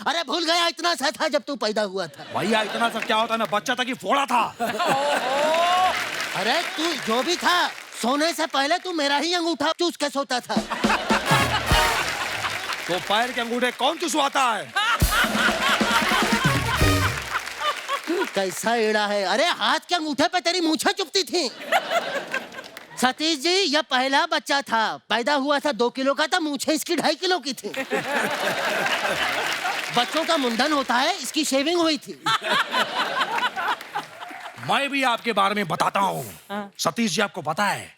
अरे भूल गया, इतना सा था जब तू पैदा हुआ था। भैया इतना सा क्या होता है ना, बच्चा था कि फोड़ा था। अरे तू जो भी था, सोने से पहले तू मेरा ही अंगूठा चूस के सोता था। तो पैर के अंगूठे कौन चुसवाता है? कैसा एड़ा है। अरे हाथ के अंगूठे पे तेरी मूछें चुभती थी। सतीश जी, यह पहला बच्चा था, पैदा हुआ था 2 किलो का था, मूछें इसकी 2.5 किलो की थी। बच्चों का मुंडन होता है, इसकी शेविंग हुई थी। मैं भी आपके बारे में बताता हूँ। सतीश जी, आपको पता है,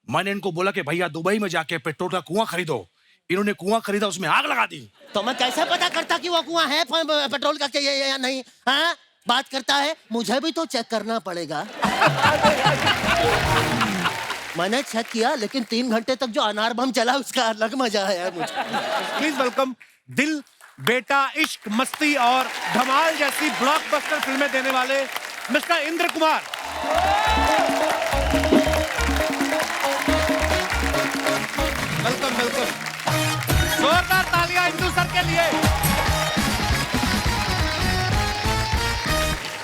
मैंने इनको बोला कि भैया दुबई में जाके पेट्रोल का कुआं खरीदो। इन्होंने कुआं खरीदा, उसमें आग लगा दी। तो मैं कैसे पता करता कि वो कुआं है पेट्रोल का या नहीं? हाँ, बात करता है, मुझे भी तो चेक करना पड़ेगा। मैंने चेक किया, लेकिन 3 घंटे तक जो अनार बम चला उसका अलग मजा आया मुझे। प्लीज वेलकम दिल, बेटा, इश्क, मस्ती और धमाल जैसी ब्लॉकबस्टर फिल्में देने वाले mister Indra Kumar. Welcome welcome. जोरदार तालियां इंदु सर के लिए।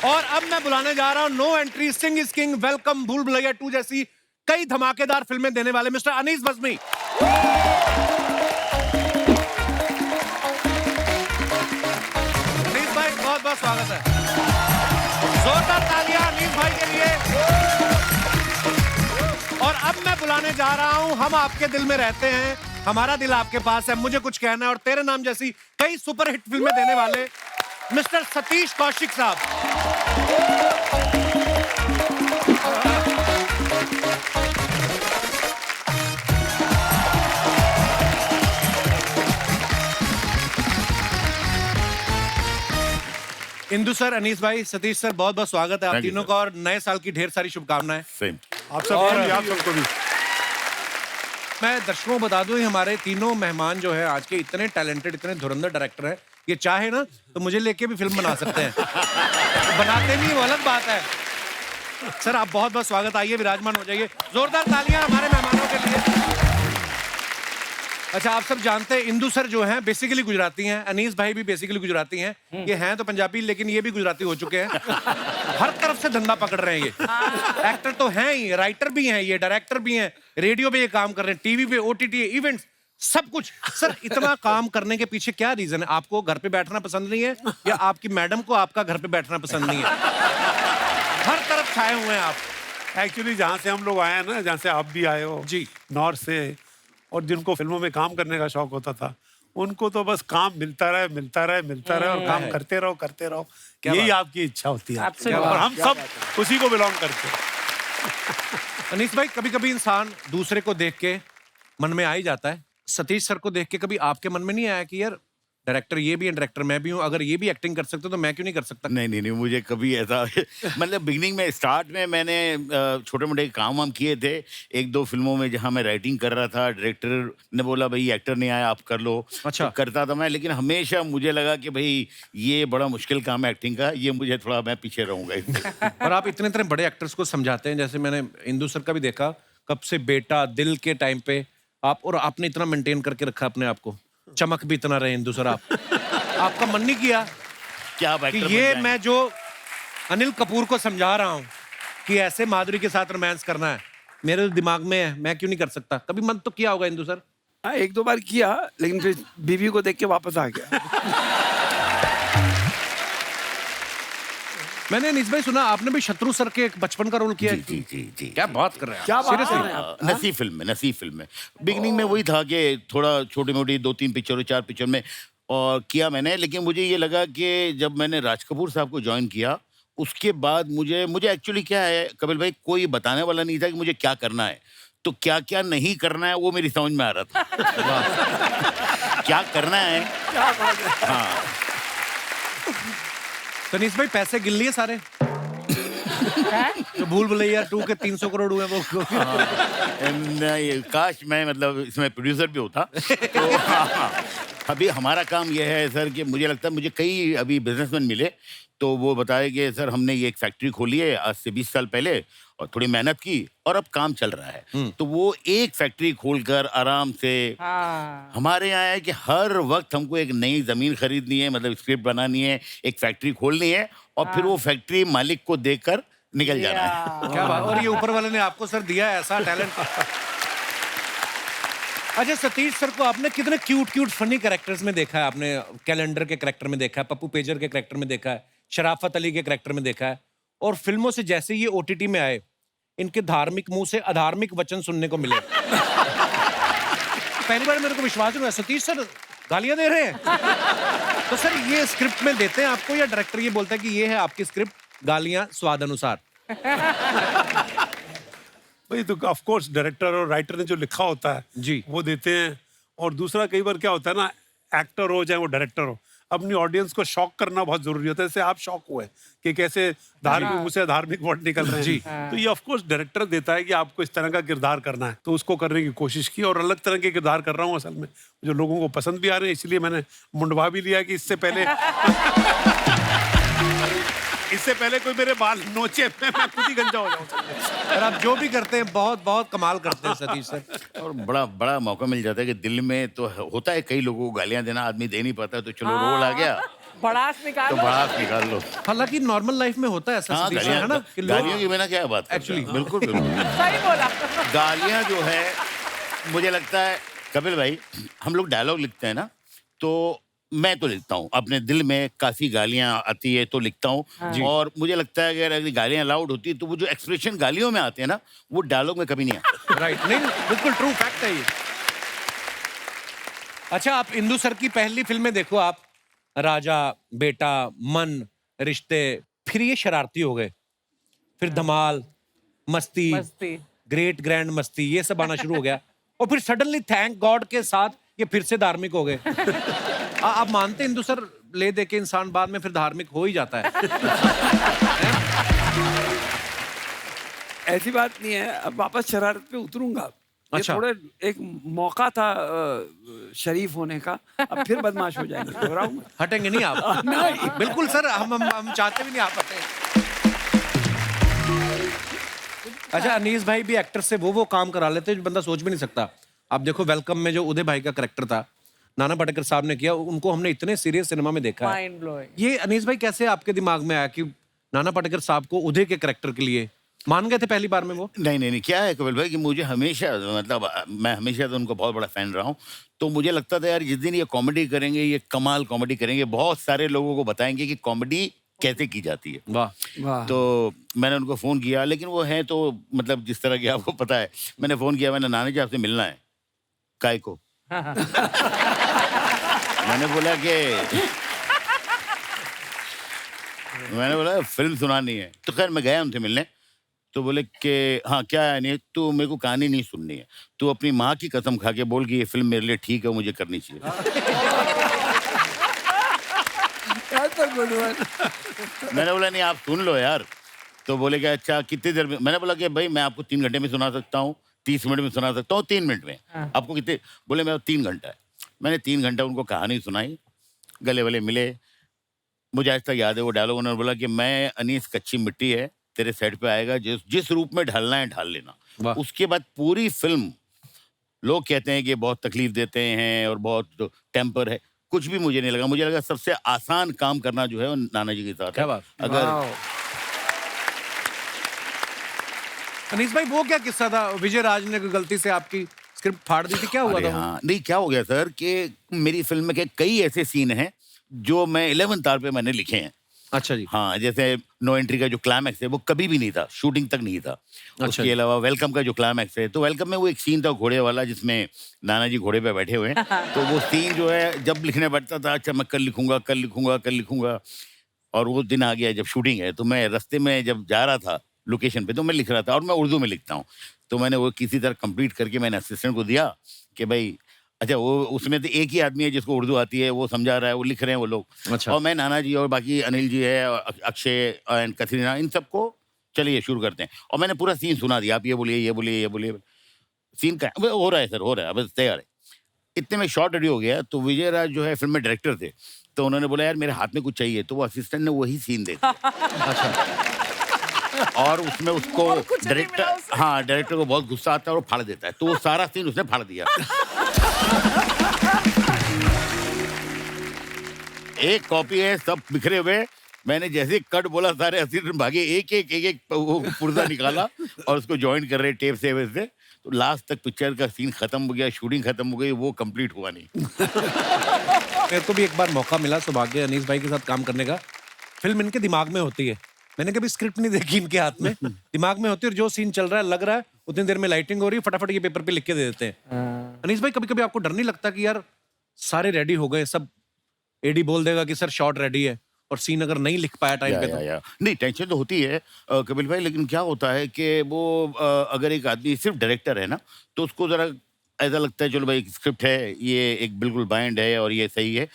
और अब मैं बुलाने जा रहा हूं no entry, Singh is king, welcome, Bhool Bhulaiyaa 2 जैसी कई धमाकेदार फिल्में देने वाले मिस्टर अनीस बज़्मी। अनीस भाई, बहुत बहुत स्वागत है। जोरदार तालियां अनीस भाई के लिए। और अब मैं बुलाने जा रहा हूं हम आपके दिल में रहते हैं, हमारा दिल आपके पास है, मुझे कुछ कहना है और तेरे नाम जैसी कई सुपरहिट फिल्में देने वाले मिस्टर सतीश कौशिक साहब। इंदु सर, अनीस भाई, सतीश सर, बहुत बहुत स्वागत है आप तीनों का और नए साल की ढेर सारी शुभकामनाएं। सेम। आप सबको भी। मैं दर्शकों को बता दूं, हमारे तीनों मेहमान जो है आज के इतने टैलेंटेड, इतने धुरंधर डायरेक्टर हैं, ये चाहे ना तो मुझे लेके भी फिल्म बना सकते हैं। बनाते नहीं, वो अलग बात है। सर आप बहुत बहुत स्वागत, आइए विराजमान हो जाइए। जोरदार तालियां हमारे मेहमानों के लिए। अच्छा, आप सब जानते हैं इंदु सर जो हैं बेसिकली गुजराती हैं, अनीस भाई भी बेसिकली गुजराती हैं। ये हैं तो पंजाबी, लेकिन ये भी गुजराती हो चुके हैं। हर तरफ से धंधा पकड़ रहे हैं ये। एक्टर तो हैं ही, राइटर भी हैं, ये डायरेक्टर भी हैं, रेडियो पे ये काम कर रहे हैं, टीवी पे, ओटीटी, इवेंट्स, सब कुछ। सर इतना काम करने के पीछे क्या रीजन है? आपको घर पे बैठना पसंद नहीं है या आपकी मैडम को आपका घर पे बैठना पसंद नहीं है? हर तरफ छाए हुए हैं आप। एक्चुअली जहाँ से हम लोग आए हैं ना, जहाँ से आप भी आए हो जी, नॉर्थ से, और जिनको फिल्मों में काम करने का शौक होता था, उनको तो बस काम मिलता रहे, मिलता रहे, मिलता रहे और काम करते रहो, करते रहो। यही आपकी इच्छा होती है और हम सब उसी को बिलोंग करते हैं। अनीस भाई, कभी कभी इंसान दूसरे को देख के मन में आ ही जाता है। सतीश सर को देख के कभी आपके मन में नहीं आया कि यार डायरेक्टर ये भी है, डायरेक्टर मैं भी हूँ, अगर ये भी एक्टिंग कर सकते तो मैं क्यों नहीं कर सकता? नहीं नहीं नहीं, मुझे कभी ऐसा मतलब बिगनिंग में, स्टार्ट में मैंने छोटे मोटे काम वाम किए थे 1-2 फिल्मों में जहाँ मैं राइटिंग कर रहा था। डायरेक्टर ने बोला भाई एक्टर नहीं आया, आप कर लो। अच्छा। तो करता था मैं, लेकिन हमेशा मुझे लगा कि भाई ये बड़ा मुश्किल काम है एक्टिंग का, ये मुझे थोड़ा, मैं पीछे रहूँगा। और आप इतने इतने बड़े एक्टर्स को समझाते हैं, जैसे मैंने इंदु सर का भी देखा, कब से बेटा, दिल के टाइम पे आप, और आपने इतना मेंटेन करके रखा अपने आप को, चमक भी इतना रहे इंदु सर आप। आपका मन नहीं किया क्या कि ये मैं जो अनिल कपूर को समझा रहा हूँ कि ऐसे माधुरी के साथ रोमांस करना है, मेरे दिमाग में है, मैं क्यों नहीं कर सकता? कभी मन तो किया होगा इंदु सर? हाँ, 1-2 बार किया, लेकिन फिर बीवी को देख के वापस आ गया। मैंने अनीस भाई सुना आपने भी शत्रु सर के एक बचपन का रोल किया है। जी जी जी। क्या बात कर रहे हैं? क्या बात Seriously? कर रहे हैं आप? नसीब फिल्म में बिगनिंग में वही था कि थोड़ा छोटी मोटी 2-3 पिक्चरों, 4 पिक्चर में और किया मैंने। लेकिन मुझे ये लगा कि जब मैंने राज कपूर साहब को ज्वाइन किया, उसके बाद मुझे एक्चुअली क्या है कपिल भाई, कोई बताने वाला नहीं था कि मुझे क्या करना है, तो क्या क्या नहीं करना है वो मेरी समझ में आ रहा था। क्या करना है। हाँ। तनीष भाई, पैसे गिन लिए सारे? जो भूल भुलैया 2 के 300 करोड़ हुए वो। नहीं, काश मैं मतलब इसमें प्रोड्यूसर भी होता। तो अभी हमारा काम यह है सर कि मुझे लगता है मुझे कई अभी बिजनेसमैन मिले तो वो बताए कि सर हमने ये एक फैक्ट्री खोली है आज से 20 साल पहले और थोड़ी मेहनत की और अब काम चल रहा है। तो वो एक फैक्ट्री खोलकर आराम से हमारे यहाँ है कि हर वक्त हमको एक नई जमीन खरीदनी है, मतलब स्क्रिप्ट बनानी है, एक फैक्ट्री खोलनी है और फिर वो फैक्ट्री मालिक को देकर निकल जाना है। क्या बात। और ये ऊपर वाले ने आपको सर दिया है ऐसा टैलेंट। अच्छा सतीश सर को आपने कितने क्यूट क्यूट फनी कैरेक्टर्स में देखा है? आपने कैलेंडर के कैरेक्टर में देखा है, पप्पू पेजर के कैरेक्टर में देखा है, शराफत अली के कैरेक्टर में देखा है, और फिल्मों से जैसे ये ओटीटी में आए इनके धार्मिक मुंह से अधार्मिक वचन सुनने को मिले। पहली बार मेरे को विश्वास नहीं हुआ सतीश सर गालियां दे रहे हैं। तो सर ये स्क्रिप्ट में देते हैं आपको या डायरेक्टर ये बोलता है कि ये है आपकी स्क्रिप्ट, गालियां स्वाद अनुसार? वही तो ऑफ कोर्स डायरेक्टर और राइटर ने जो लिखा होता है जी वो देते हैं। और दूसरा कई बार क्या होता है ना, एक्टर हो चाहे वो डायरेक्टर हो, अपनी ऑडियंस को शॉक करना बहुत जरूरी होता है। जैसे आप शॉक हुए कि कैसे धार्मिक मुंह से धार्मिक वर्ड निकल रहे हैं जी। तो ये ऑफ कोर्स डायरेक्टर देता है कि आपको इस तरह का किरदार करना है, तो उसको करने की कोशिश की और अलग तरह के किरदार कर रहा हूँ असल में, जो लोगों को पसंद भी आ रहे हैं। इसलिए मैंने मुंडवा भी लिया कि इससे पहले कोई मेरे बाल नोचे मैं खुद ही गंजा हो जाऊं। और आप जो भी करते हैं बहुत बहुत कमाल करते हैं सतीश सर। और बड़ा बड़ा मौका मिल जाता है कि दिल में तो होता है कई लोगों को गालियां देना, आदमी दे नहीं पाता, तो चलो रोल आ गया भड़ास तो निकालो। बड़ा निकाल लो। हालांकि नॉर्मल लाइफ में होता है ऐसा हाँ, सतीश सर, है ना कि लोग गालियों की बिना क्या बात करते हैं? Actually। बिल्कुल बिल्कुल। सही बोला। गालियां जो है मुझे लगता है कपिल भाई, हम लोग डायलॉग लिखते हैं ना, तो मैं तो लिखता हूँ अपने दिल में, काफी गालियां आती है तो लिखता हूँ। और मुझे लगता है अगर गालियां लाउड होती है तो वो जो एक्सप्रेशन गालियों में आते हैं ना, वो डायलॉग में कभी नहीं आते। राइट, नहीं बिल्कुल ट्रू फैक्ट है ये। अच्छा आप इंदु सर की पहली फिल्में देखो आप, राजा, बेटा, मन, रिश्ते, फिर ये शरारती हो गए, फिर धमाल, मस्ती, मस्ती। ग्रेट ग्रैंड मस्ती, ये सब आना शुरू हो गया और फिर सडनली थैंक गॉड के साथ ये फिर से धार्मिक हो गए। आप मानते इंदु सर ले दे के इंसान बाद में फिर धार्मिक हो ही जाता है? ऐसी बात नहीं है, अब वापस शरारत पे उतरूंगा। ये अच्छा। थोड़े एक मौका था शरीफ होने का, अब फिर बदमाश हो जाएंगे, घबराऊं मैं। हटेंगे नहीं आप? नहीं। बिल्कुल सर, हम चाहते भी नहीं आप हटें। अच्छा अनीस भाई भी एक्टर से वो काम करा लेते जो बंदा सोच भी नहीं सकता। आप देखो वेलकम में जो उदय भाई का कैरेक्टर था, नाना पाटेकर साहब ने किया, उनको हमने इतने सीरियस सिनेमा में देखा है। Mind blowing. ये अनीस भाई कैसे आपके दिमाग में आया कि नाना पाटेकर साहब को उदय के कैरेक्टर के लिए मान गए थे पहली बार में वो? नहीं, क्या है कपिल भाई कि मुझे हमेशा, मतलब मैं हमेशा तो उनको बहुत बड़ा फैन रहा हूँ, तो मुझे लगता था यार जिस दिन ये कॉमेडी करेंगे, ये कमाल कॉमेडी करेंगे, बहुत सारे लोगों को बताएंगे कि कॉमेडी कैसे की जाती है। वाह। तो मैंने उनको फ़ोन किया, लेकिन वो है तो मतलब जिस तरह की आपको पता है, मैंने फ़ोन किया, मैंने नानी जी आपसे मिलना है। काय को? मैंने बोला फिल्म सुनानी है। तो खैर मैं गया उनसे मिलने, तो बोले कि हाँ क्या है, नहीं तू मेरे को कहानी नहीं सुननी है, तू अपनी माँ की कसम खा के बोल कि ये फिल्म मेरे लिए ठीक है, मुझे करनी चाहिए। मैंने बोला नहीं आप सुन लो यार। तो बोले कि अच्छा कितनी देर में? मैंने बोला कि भाई मैं आपको 3 घंटे में सुना सकता हूँ, 30 मिनट में सुना सकता हूँ, 3 मिनट में। आपको कितने? बोले मैं 3 घंटा है। मैंने 3 घंटा उनको कहानी सुनाई, गले वाले मिले। मुझे आज तक याद है वो डायलॉग, उन्होंने बोला कि मैं अनीस कच्ची मिट्टी है, तेरे सेट पे आएगा, जिस रूप में ढलना है ढाल लेना। उसके बाद पूरी फिल्म लोग कहते हैं कि बहुत तकलीफ देते हैं और बहुत टेम्पर है, कुछ भी मुझे नहीं लगा। मुझे लगा सबसे आसान काम करना जो है वो नाना जी के साथ क्या है। बात। अगर अनीस भाई वो क्या किस्सा था, विजय राज ने कोई गलती से आपकी स्क्रिप्ट फाड़ दी थी, क्या हुआ अरे था वो? हाँ, नहीं क्या हो गया सर कि मेरी फिल्म में के कई ऐसे सीन हैं जो मैं 11th आवर पे मैंने लिखे हैं। अच्छा जी। हाँ, जैसे नो एंट्री का जो क्लाइमैक्स है वो कभी भी नहीं था, शूटिंग तक नहीं था। उसके जी। अलावा वेलकम का जो क्लाइमैक्स है, तो वेलकम में वो एक सीन था घोड़े वाला, जिसमें नाना जी घोड़े पे बैठे हुए हैं। तो वो सीन जो है जब लिखने बैठता था, अच्छा मैं कल लिखूंगा, और वो दिन आ गया जब शूटिंग है, तो मैं रास्ते में जब जा रहा था लोकेशन पे, तो मैं लिख रहा था, और मैं उर्दू में लिखता हूँ। तो मैंने वो किसी तरह कंप्लीट करके मैंने असिस्टेंट को दिया कि भाई अच्छा, वो उसमें तो एक ही आदमी है जिसको उर्दू आती है, वो समझा रहा है, वो लिख रहे हैं वो लोग। अच्छा। और मैं नाना जी और बाकी अनिल जी है, और अक्षय एंड कतरीना, इन सबको चलिए शुरू करते हैं। और मैंने पूरा सीन सुना दिया, आप ये बोलिए। सीन का हो रहा है सर, हो रहा है, अब तैयार है। इतने में शॉट रेडी हो गया, तो विजय राज जो है फिल्म में डायरेक्टर थे, तो उन्होंने बोला यार मेरे हाथ में कुछ चाहिए, तो वो असिस्टेंट ने वही सीन दे दिया। और उसमें उसको डायरेक्टर को बहुत गुस्सा आता है और वो फाड़ देता है, तो वो सारा सीन उसने फाड़ दिया। एक कॉपी है, सब बिखरे हुए। मैंने जैसे कट बोला सारे असिस्टेंट भागे, एक एक वो पुर्जा निकाला और उसको ज्वाइन कर रहे टेप से वैसे। तो लास्ट तक पिक्चर का सीन खत्म हो गया, शूटिंग खत्म हो गई, वो कंप्लीट हुआ नहीं। मेरे को भी एक बार मौका मिला सौभाग्य अनीस भाई के साथ काम करने का। फिल्म इनके दिमाग में होती है, मैंने कभी स्क्रिप्ट नहीं देखी इनके हाथ में, दिमाग में होती है और जो सीन चल रहा है लग रहा है उतनी देर में लाइटिंग हो रही है, फटाफट ये पेपर पे लिख के दे देते हैं। अनीस भाई कभी कभी आपको डर नहीं लगता कि यार सारे रेडी हो गए, सब एडी बोल देगा कि सर शॉट रेडी है और सीन अगर नहीं लिख पाया टाइम पे तो? नहीं, टेंशन तो होती है कपिल भाई, लेकिन क्या होता है कि वो अगर एक आदमी सिर्फ डायरेक्टर है ना, तो उसको जरा ऐसा लगता है चलो भाई स्क्रिप्ट है, ये एक बिल्कुल बाइंड है और ये सही है।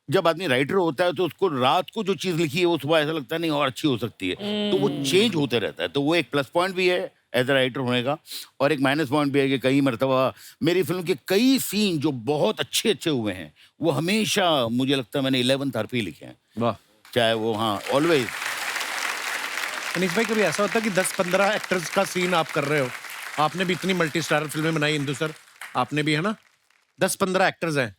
जब आदमी राइटर होता है तो उसको रात को जो चीज़ लिखी है वो सुबह ऐसा लगता है नहीं और अच्छी हो सकती है, तो वो चेंज होते रहता है। तो वो एक प्लस पॉइंट भी है एज अ राइटर होने का, और एक माइनस पॉइंट भी है कि कई मरतबा मेरी फिल्म के कई सीन जो बहुत अच्छे अच्छे हुए हैं वो हमेशा मुझे लगता है मैंने 11th आवर पे ही लिखे हैं। वाह। चाहे वो हाँ ऑलवेज। अनीस भाई कभी ऐसा होता है कि 10-15 एक्टर्स का सीन आप कर रहे हो, आपने भी इतनी मल्टी स्टारर फिल्में बनाई इंदु सर, आपने भी, है ना, 10-15 एक्टर्स हैं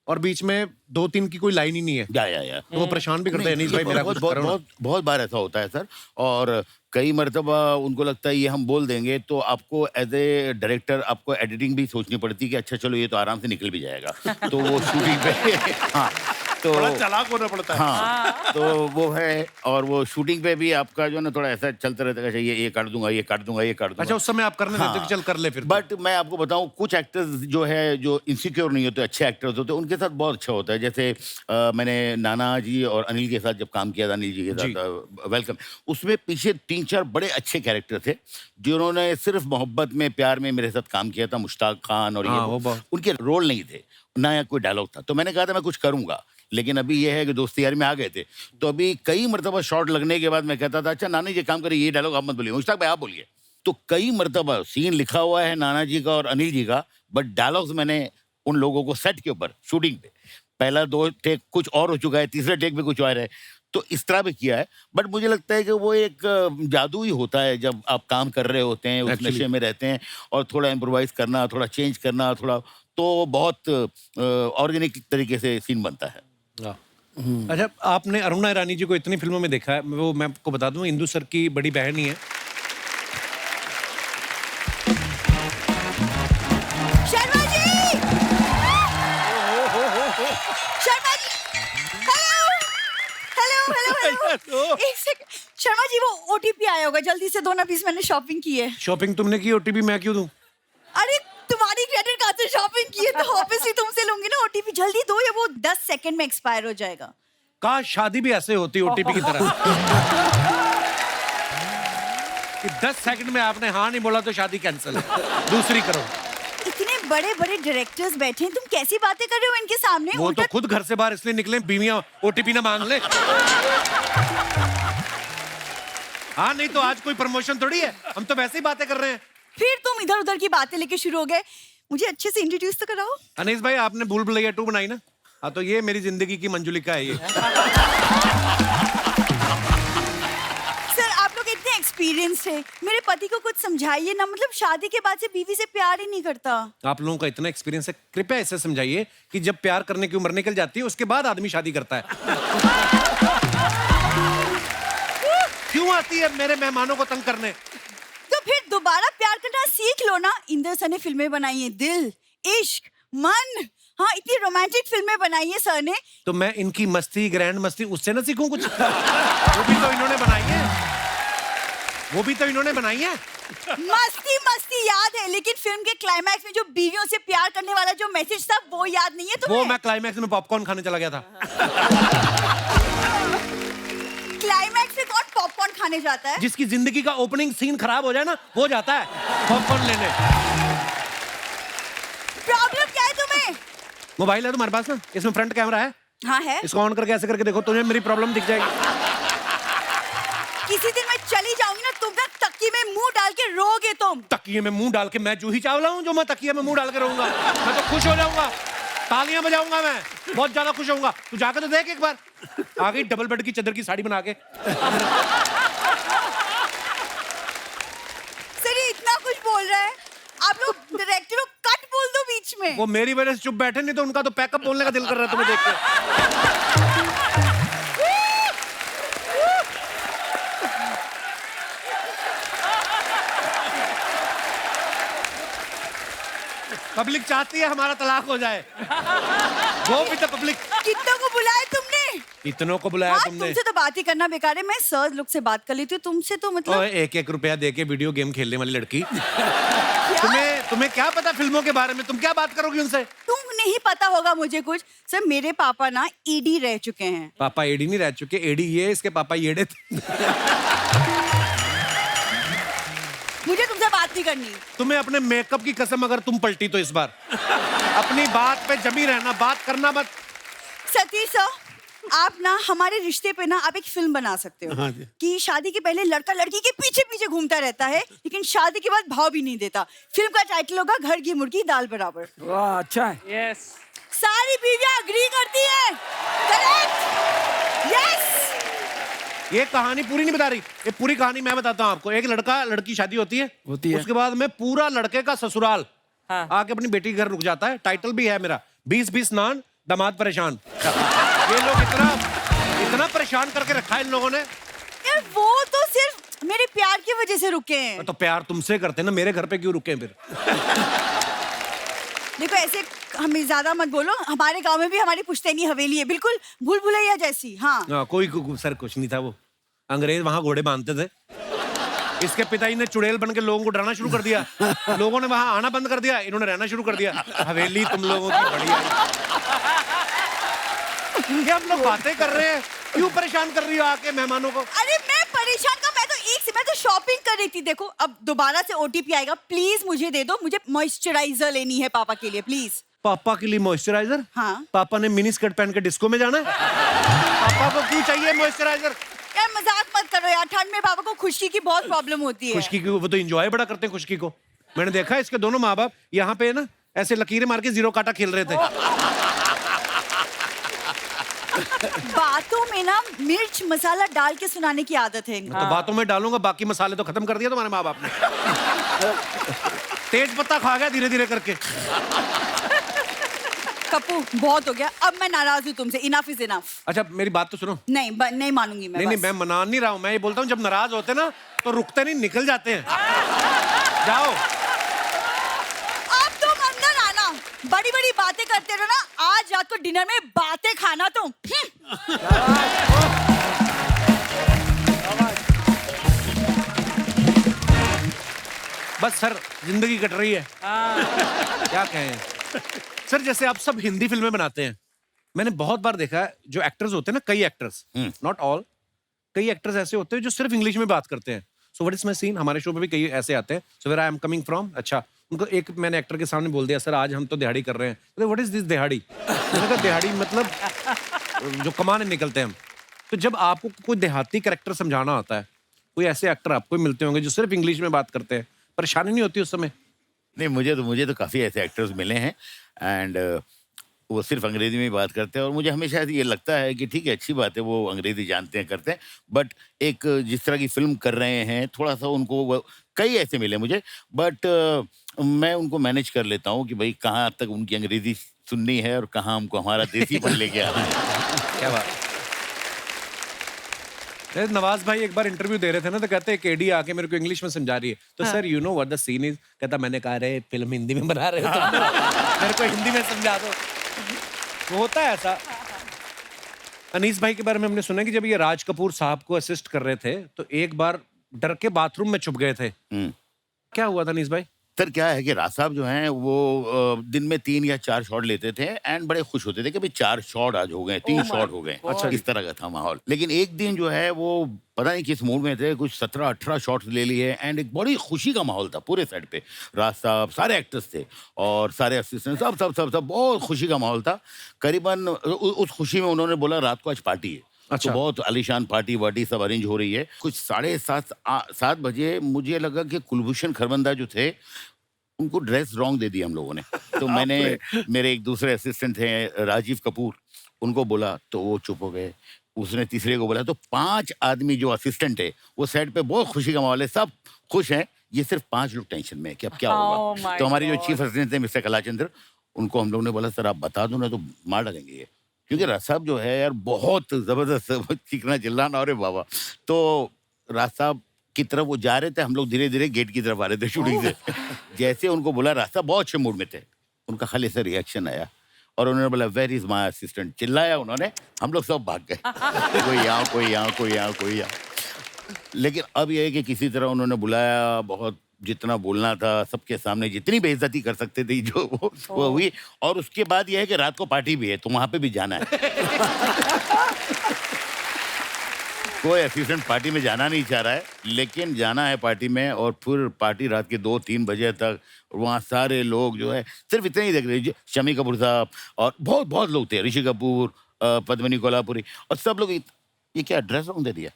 और बीच में 2-3 की कोई लाइन ही नहीं है, या तो वो परेशान भी करते हैं अनीस भाई मेरा कुछ करो ना। बहुत बार ऐसा होता है सर, और कई मरतबा उनको लगता है ये हम बोल देंगे तो आपको एज ए डायरेक्टर आपको एडिटिंग भी सोचनी पड़ती है कि अच्छा चलो ये तो आराम से निकल भी जाएगा, तो वो शूटिंग पे हाँ तो थोड़ा चालाक होना पड़ता है। हाँ तो वो है, और वो शूटिंग पे भी आपका जो ना थोड़ा ऐसा चलता रहता है, ये काट दूंगा, ये काट दूंगा, ये काट दूंगा। अच्छा, उस समय आप करने देते कि चल कर ले फिर। बट मैं आपको बताऊं, कुछ एक्टर्स जो है जो इनसिक्योर नहीं होते, अच्छे एक्टर्स होते हैं, उनके साथ बहुत अच्छा होता है। जैसे मैंने नाना जी और अनिल के साथ जब काम किया था, अनिल जी के साथ वेलकम, उसमें पीछे 3-4 बड़े अच्छे कैरेक्टर थे जिन्होंने सिर्फ मोहब्बत में प्यार में मेरे साथ काम किया था, मुश्ताक खान और ये उनके रोल नहीं थे ना, या कोई डायलॉग था, तो मैंने कहा था मैं कुछ करूंगा। लेकिन अभी ये है कि दोस्ती यारी में आ गए थे, तो अभी कई मरतबा शॉट लगने के बाद मैं कहता था अच्छा नाना जी काम करिए, ये डायलॉग आप मत बोलिए, मुश्ताक भाई आप बोलिए। तो कई मरतबा सीन लिखा हुआ है नाना जी का और अनिल जी का, बट डायलॉग्स मैंने उन लोगों को सेट के ऊपर शूटिंग पे, पहला 2 टेक कुछ और हो चुका है, तीसरे टेक पे कुछ और है, तो इस तरह भी किया है। बट मुझे लगता है कि वो एक जादू ही होता है जब आप काम कर रहे होते हैं, उस नशे में रहते हैं, और थोड़ा इम्प्रोवाइज करना, थोड़ा चेंज करना, थोड़ा तो बहुत ऑर्गेनिक तरीके से सीन बनता है। अच्छा, आपने अरुणा ईरानी जी को इतनी फिल्मों में देखा है, वो मैं आपको बता दूं इंदु सर की बड़ी बहन ही है। शर्मा जी! शर्मा जी! हेलो! एक सेकंड, शर्मा जी वो ओटीपी आया होगा, जल्दी से दो ना प्लीज, मैंने शॉपिंग की है। शॉपिंग तुमने की, ओटीपी मैं क्यों दूं? अरे तुम्हारी क्रेडिट कार्ड से शॉपिंग की है तो ऑब्वियसली तुमसे लूंगी ना ओटीपी, जल्दी दो या वो 10 सेकंड में एक्सपायर हो जाएगा। काश शादी भी ऐसे होती ओटीपी की तरह कि 10 सेकंड में आपने हाँ नहीं बोला तो शादी कैंसिल है, दूसरी करो। इतने बड़े बड़े डायरेक्टर्स बैठे हैं, तुम कैसी बातें कर रहे हो इनके सामने? वो तो खुद घर से बाहर इसलिए निकले बीवियां ओटीपी ना मांग ले। हाँ नहीं तो आज कोई प्रमोशन थोड़ी है, हम तो वैसे ही बातें कर रहे हैं। फिर तुम इधर उधर की बातें लेके शुरू हो गए, मुझे अच्छे से इंट्रोड्यूस तो कराओ। अनीस भाई आपने भूल भुलैया 2 बनाई ना, हाँ तो ये मेरी जिंदगी की मंजुलिका है ये। सर आप लोग इतने एक्सपीरियंस है, मेरे पति को कुछ समझाइए ना, मतलब शादी के बाद से बीवी से प्यार ही नहीं करता। आप लोगों का इतना एक्सपीरियंस है, कृपया ऐसे समझाइए कि जब प्यार करने की उम्र निकल जाती है उसके बाद आदमी शादी करता है। क्यों आती है मेरे मेहमानों को तंग करने? तो फिर दोबारा प्यार करना सीख लो ना। इंदर सर ने फिल्में बनाई हैं, दिल, इश्क, मन, हाँ इतनी रोमांटिक फिल्में बनाई है सर ने। तो मैं इनकी मस्ती, ग्रैंड मस्ती उससे ना सीखूं कुछ? वो भी तो इन्होंने बनाई है, वो भी तो इन्होंने बनाई है। मस्ती मस्ती याद है, लेकिन फिल्म के क्लाइमैक्स में जो बीवियों से प्यार करने वाला जो मैसेज था वो याद नहीं है तुम्हें? वो मैं क्लाइमैक्स में पॉपकॉर्न खाने चला गया था। क्लाइमैक्स में कौन पॉपकॉर्न खाने जाता है? जिसकी जिंदगी का ओपनिंग सीन खराब हो जाए ना, वो जाता है पॉपकॉर्न लेने। प्रॉब्लम क्या है तुम्हें? मोबाइल है तुम्हारे पास ना, इसमें फ्रंट कैमरा है। हाँ है। इसको ऑन करके ऐसे करके देखो, तुम्हें मेरी प्रॉब्लम दिख जाएगी। किसी दिन मैं चली जाऊंगी ना, तुम ना तकिए तकिए में मुंह डाल के रोगे तुम। तकिए में मुंह डाल के? मैं जूही चावला हूँ जो मैं तकिए में मुंह डाल के रहूंगा? मैं तो खुश हो जाऊंगा, तालियां बजाऊंगा, मैं बहुत ज्यादा खुश होऊंगा। तू जाकर तो देख एक बार, आ गई डबल बेड की चादर की साड़ी बना के। सर ये इतना कुछ बोल रहा है, आप लोग डायरेक्टर को कट बोल दो बीच में। वो मेरी वजह से चुप बैठे, नहीं तो उनका तो पैकअप बोलने का दिल कर रहा है तुम्हें देख के। पब्लिक चाहती है हमारा तलाक हो जाए। वो भी तो पब्लिक। कितनों को बुलाया तुमने? इतनों को बुलाया हाँ, तुमने? तुमसे तो बात ही करना बेकार है। मैं सर लोग से बात कर लेती हूँ, तुमसे तो मतलब। ओए, 1-1 रुपया दे के वीडियो गेम खेलने वाली लड़की। तुम्हें क्या पता फिल्मों के बारे में? तुम क्या बात करोगी उनसे? तुम नहीं पता होगा मुझे कुछ। सर मेरे पापा ना ईडी रह चुके हैं। पापा एडी नहीं रह चुके, एडी ये, इसके पापा येड़े थे। मुझे तुमसे बात नहीं करनी। तुम्हें अपने मेकअप की कसम, अगर तुम पलटी तो इस बार अपनी बात पे जमी रहना, बात करना मत। सतीश सर, आप ना हमारे रिश्ते पे ना आप एक फिल्म बना सकते हो। हाँ जी। कि शादी के पहले लड़का लड़की के पीछे पीछे घूमता रहता है, लेकिन शादी के बाद भाव भी नहीं देता। फिल्म का टाइटल होगा घर की मुर्गी दाल बराबर। वाह, अच्छा है। सारी बीवियां अग्री करती है। करेक्ट? यस। ये कहानी पूरी नहीं बता रही, ये पूरी कहानी मैं बताता हूँ आपको। एक लड़का लड़की शादी होती है, उसके बाद में पूरा लड़के का ससुराल आके अपनी बेटी के घर रुक जाता है। टाइटल भी है मेरा, 20-20 नान दामाद परेशान। ये लोग इतना परेशान करके रखा है इन लोगों ने। यार वो तो सिर्फ मेरे प्यार की वजह से रुके हैं। तो प्यार तुमसे करते ना, मेरे घर पे क्यों रुके फिर? देखो ऐसे हमें ज्यादा मत बोलो। हमारे गांव में भी हमारी पुश्तैनी हवेली है, बिल्कुल भूल भुलैया जैसी। हाँ कोई सर कुछ नहीं था। वो अंग्रेज वहां घोड़े बांधते थे, इसके पिताजी ने चुड़ैल बन के लोगों को डराना शुरू कर दिया। लोगों ने वहां आना बंद कर दिया, इन्होंने रहना शुरू कर दिया। हवेली तुम लोगों की बढ़िया। ये हम लोग बातें कर रहे हैं, क्यों परेशान कर रही हो आके मेहमानों को? अरे मैं परेशान का, मैं तो शॉपिंग कर रही थी। देखो अब दोबारा से ओटीपी आएगा, प्लीज मुझे दे दो। मुझे मॉइस्चराइजर लेनी है पापा के लिए, प्लीज। पापा के लिए मॉइस्चराइजर? हाँ। पापा ने मिनी स्कर्ट पहन के डिस्को में जाना है? पापा को क्यों चाहिए मॉइस्चराइजर? यार मजाक मत करो यार, ठंड में पापा को खुश्की की बहुत प्रॉब्लम होती है। खुश्की की वो तो एंजॉय बड़ा करते हैं खुश्की को। मैंने देखा इसके दोनों माँ बाप यहाँ पे ना ऐसे लकीरें मार के जीरो काटा खेल रहे थे। बातों में ना मिर्च मसाला डाल के सुनाने की आदत है इनको। तो बातों में डालूंगा, बाकी मसाले तो खत्म कर दिया तुम्हारे माँ बाप ने। तेज पत्ता खा गया धीरे धीरे करके। कप्पू बहुत हो गया, अब मैं नाराज हूँ तुमसे। Enough is enough. अच्छा मेरी बात तो सुनो। नहीं मानूंगी मैं। नहीं, मैं मना नहीं रहा हूँ। मैं ये बोलता हूँ जब नाराज होते ना तो रुकते नहीं, निकल जाते हैं। जाओ अब तुम अंदर आना, बड़ी बड़ी बातें करते रहो ना। आज रात को डिनर में बातें खाना तुम। बस सर, जिंदगी कट रही है। क्या कहें सर, जैसे आप सब हिंदी फिल्में बनाते हैं, मैंने बहुत बार देखा है जो एक्टर्स होते हैं ना, कई एक्टर्स, नॉट ऑल, कई एक्टर्स ऐसे होते हैं जो सिर्फ इंग्लिश में बात करते हैं। So what is my scene? हमारे शो पे भी कई ऐसे आते हैं। So where I am coming from. अच्छा, उनको एक मैंने एक्टर के सामने बोल दिया, सर आज हम तो दिहाड़ी कर रहे हैं। व्हाट इज दिस दिहाड़ी? मैंने कहा दिहाड़ी मतलब जो कमाने निकलते हैं हम। तो जब आपको कोई देहाती कैरेक्टर समझाना होता है, कोई ऐसे एक्टर आपको मिलते होंगे जो सिर्फ इंग्लिश में बात करते हैं, परेशानी नहीं होती उस समय? नहीं, मुझे तो काफ़ी ऐसे एक्टर्स मिले हैं एंड वो सिर्फ अंग्रेजी में ही बात करते हैं और मुझे हमेशा ये लगता है कि ठीक है, अच्छी बात है, वो अंग्रेजी जानते हैं, करते हैं, बट एक जिस तरह की फिल्म कर रहे हैं थोड़ा सा उनको, कई ऐसे मिले मुझे, बट मैं उनको मैनेज कर लेता हूँ कि भाई कहाँ तक उनकी अंग्रेजी सुननी है और कहाँ हमको हमारा देसीपन लेके आना है। क्या बात। नवाज भाई एक बार इंटरव्यू दे रहे थे ना, तो कहते हैं केडी आके मेरे को इंग्लिश में समझा रही है, तो sir you know what the scene is. कहता मैंने कहा रे फिल्म हिंदी में बना रहे हो तो मेरे को हिंदी में समझा दो। वो होता है ऐसा। अनीस भाई के बारे में हमने सुना कि जब ये राज कपूर साहब को असिस्ट कर रहे थे तो एक बार डर के बाथरूम में छुप गए थे। क्या हुआ था अनीस भाई? सर क्या है कि राज साहब जो हैं वो दिन में 3 या 4 शॉट लेते थे एंड बड़े खुश होते थे कि भाई 4 शॉट आज हो गए, 3 शॉट हो गए। अच्छा, इस तरह का था माहौल। लेकिन एक दिन जो है वो पता नहीं किस मूड में थे, कुछ 17-18 शॉट्स ले लिए एंड एक बड़ी खुशी का माहौल था पूरे सेट पे। राज साहब, सारे एक्टर्स थे और सारे असिस्टेंट, सब बहुत खुशी का माहौल था। करीबन उस खुशी में उन्होंने बोला रात को आज पार्टी है तो बहुत आलीशान पार्टी वार्टी सब अरेंज हो रही है। कुछ 7:30 बजे मुझे लगा कि कुलभूषण खरबंदा जो थे उनको ड्रेस रॉन्ग दे दिया हम लोगों ने। तो मैंने मेरे एक दूसरे असिस्टेंट थे राजीव कपूर, उनको बोला तो वो चुप हो गए। उसने तीसरे को बोला तो 5 आदमी जो असिस्टेंट है वो सेट पे बहुत खुशी का माहौल है, सब खुश हैं, ये सिर्फ 5 लोग टेंशन में है कि अब क्या होगा। तो हमारे जो चीफ असिस्टेंट थे मिस्टर कलाचंद्र, उनको हम लोग ने बोला सर आप बता दो ना तो मार डालेंगे ये, क्योंकि राज साहब जो है यार बहुत जबरदस्त चीखना चिल्लाना, अरे बाबा। तो राज साहब की तरफ वो जा रहे थे, हम लोग धीरे धीरे गेट की तरफ आ रहे थे शूटिंग से। जैसे उनको बोला, राज साहब बहुत अच्छे मूड में थे, उनका खाली से रिएक्शन आया और उन्होंने बोला वेयर इज माय असिस्टेंट, चिल्लाया उन्होंने, हम लोग सब भाग गए। कोई यहाँ कोई यहाँ कोई यहाँ कोई यहाँ। लेकिन अब यह है कि किसी तरह उन्होंने बुलाया, बहुत जितना बोलना था सबके सामने जितनी बेइज्जती कर सकते थे जो वो हुई। और उसके बाद यह है कि रात को पार्टी भी है तो वहां पे भी जाना है। कोई असिस्टेंट पार्टी में जाना नहीं चाह रहा है, लेकिन जाना है पार्टी में। और फिर पार्टी रात के 2-3 बजे तक, वहाँ सारे लोग जो है सिर्फ इतने ही देख रहे, शमी कपूर साहब और बहुत बहुत लोग थे, ऋषि कपूर, पद्मिनी कोल्हापुरी, और सब लोग ये क्या ड्रेस रॉन्ग दे दिया।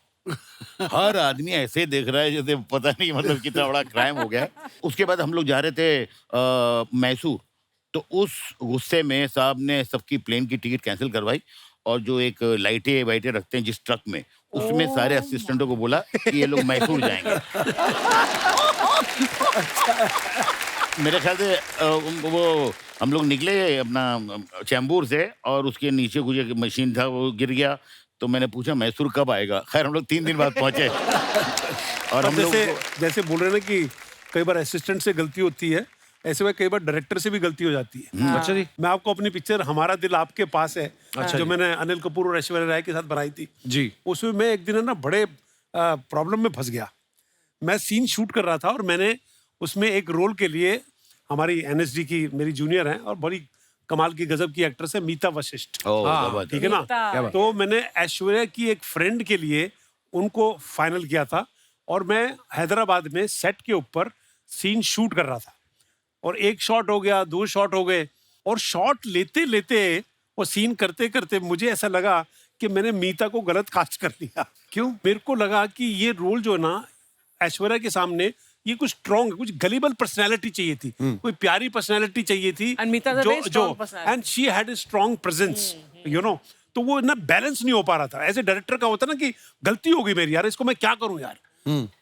हर आदमी ऐसे देख रहा है जैसे पता नहीं मतलब कितना बड़ा क्राइम हो गया है। उसके बाद हम लोग जा रहे थे मैसूर, तो उस गुस्से में साहब ने सबकी प्लेन की टिकट कैंसिल करवाई और जो एक लाइटें वाइटें रखते हैं जिस ट्रक में, उसमें सारे असिस्टेंटों को बोला कि ये लोग मैसूर जाएंगे। मेरे ख्याल से वो हम लोग निकले अपना चैम्बूर से और उसके नीचे कुछ एक मशीन था वो गिर गया। तो मैंने पूछा मैसूर कब आएगा। खैर हम लोग 3 दिन बाद पहुंचे। और हम लोग जैसे बोल रहे हैं ना कि कई बार असिस्टेंट से गलती होती है, ऐसे में कई बार डायरेक्टर से भी गलती हो जाती है। अच्छा जी। मैं आपको अपनी पिक्चर हमारा दिल आपके पास है, जो मैंने अनिल कपूर और ऐश्वर्या राय के साथ बनाई थी जी, उसमें मैं एक दिन है ना बड़े प्रॉब्लम में फंस गया। मैं सीन शूट कर रहा था और मैंने उसमें एक रोल के लिए, हमारी एनएसडी की मेरी जूनियर हैं और बड़ी कमाल की गजब की एक्ट्रेस है मीता वशिष्ठ, ठीक है ना। तो मैंने ऐश्वर्या की एक फ्रेंड के लिए उनको फाइनल किया था और मैं हैदराबाद में सेट के ऊपर सीन शूट कर रहा था और 1 शॉट हो गया, 2 शॉट हो गए और शॉट लेते लेते और सीन करते करते मुझे ऐसा लगा कि मैंने मीता को गलत कास्ट कर लिया। क्यों? मेरे को लगा कि ये रोल जो है ना ऐश्वर्या के सामने ये कुछ स्ट्रॉन्ग, कुछ गलीबल पर्सनालिटी चाहिए थी, कोई प्यारी पर्सनालिटी चाहिए थी, and she had a strong presence, you know. तो वो ना बैलेंस नहीं हो पा रहा था। ऐसे डायरेक्टर का होता ना कि गलती हो गई मेरी, यार इसको मैं क्या करूं यार।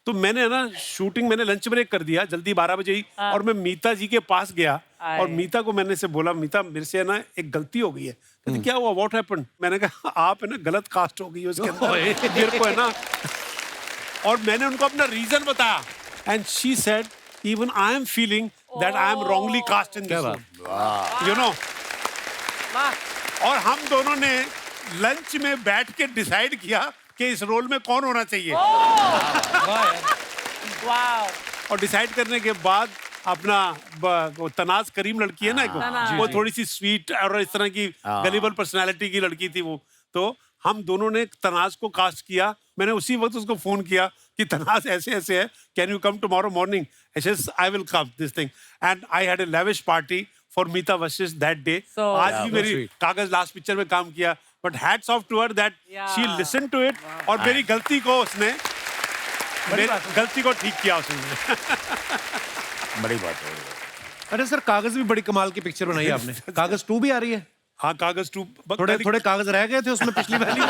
तो मैंने ना शूटिंग, मैंने लंच ब्रेक कर दिया जल्दी 12 बजे ही, और मैं मीता जी के पास गया और मीता को मैंने से बोला, मीता मेरे से ना एक गलती हो गई है। कहती क्या हुआ, व्हाट हैपेंड? मैंने कहा आप है ना गलत कास्ट हो गई है उसके अंदर, मेरे को है ना। और मैंने उनको अपना रीजन बताया and she said even I am feeling that I am wrongly cast in this role, you know. और हम दोनों ने लंच में बैठ के डिसाइड किया कि इस रोल में कौन होना चाहिए। और डिसाइड करने के बाद अपना वो तनाज करीम लड़की है ना, वो थोड़ी सी स्वीट और इस तरह की गलीबल पर्सनालिटी की लड़की थी वो, तो हम दोनों ने तनाज को कास्ट किया। मैंने उसी वक्त उसको फोन किया कि तनाज ऐसे ऐसे है, can you come tomorrow morning? I will come this thing, and I had a lavish party for Mita Vashisht that day. आज भी मेरी कागज लास्ट पिक्चर में काम किया, but hats off to her that she listen to it और मेरी गलती को उसने, गलती को ठीक किया उसने। बड़ी बात है। अरे सर कागज भी बड़ी कमाल की पिक्चर बनाई आपने। कागज 2 भी आ रही है? हाँ, कागज 2 थोड़े थोड़े कागज रह गए थे उसमें पिछली वाली में।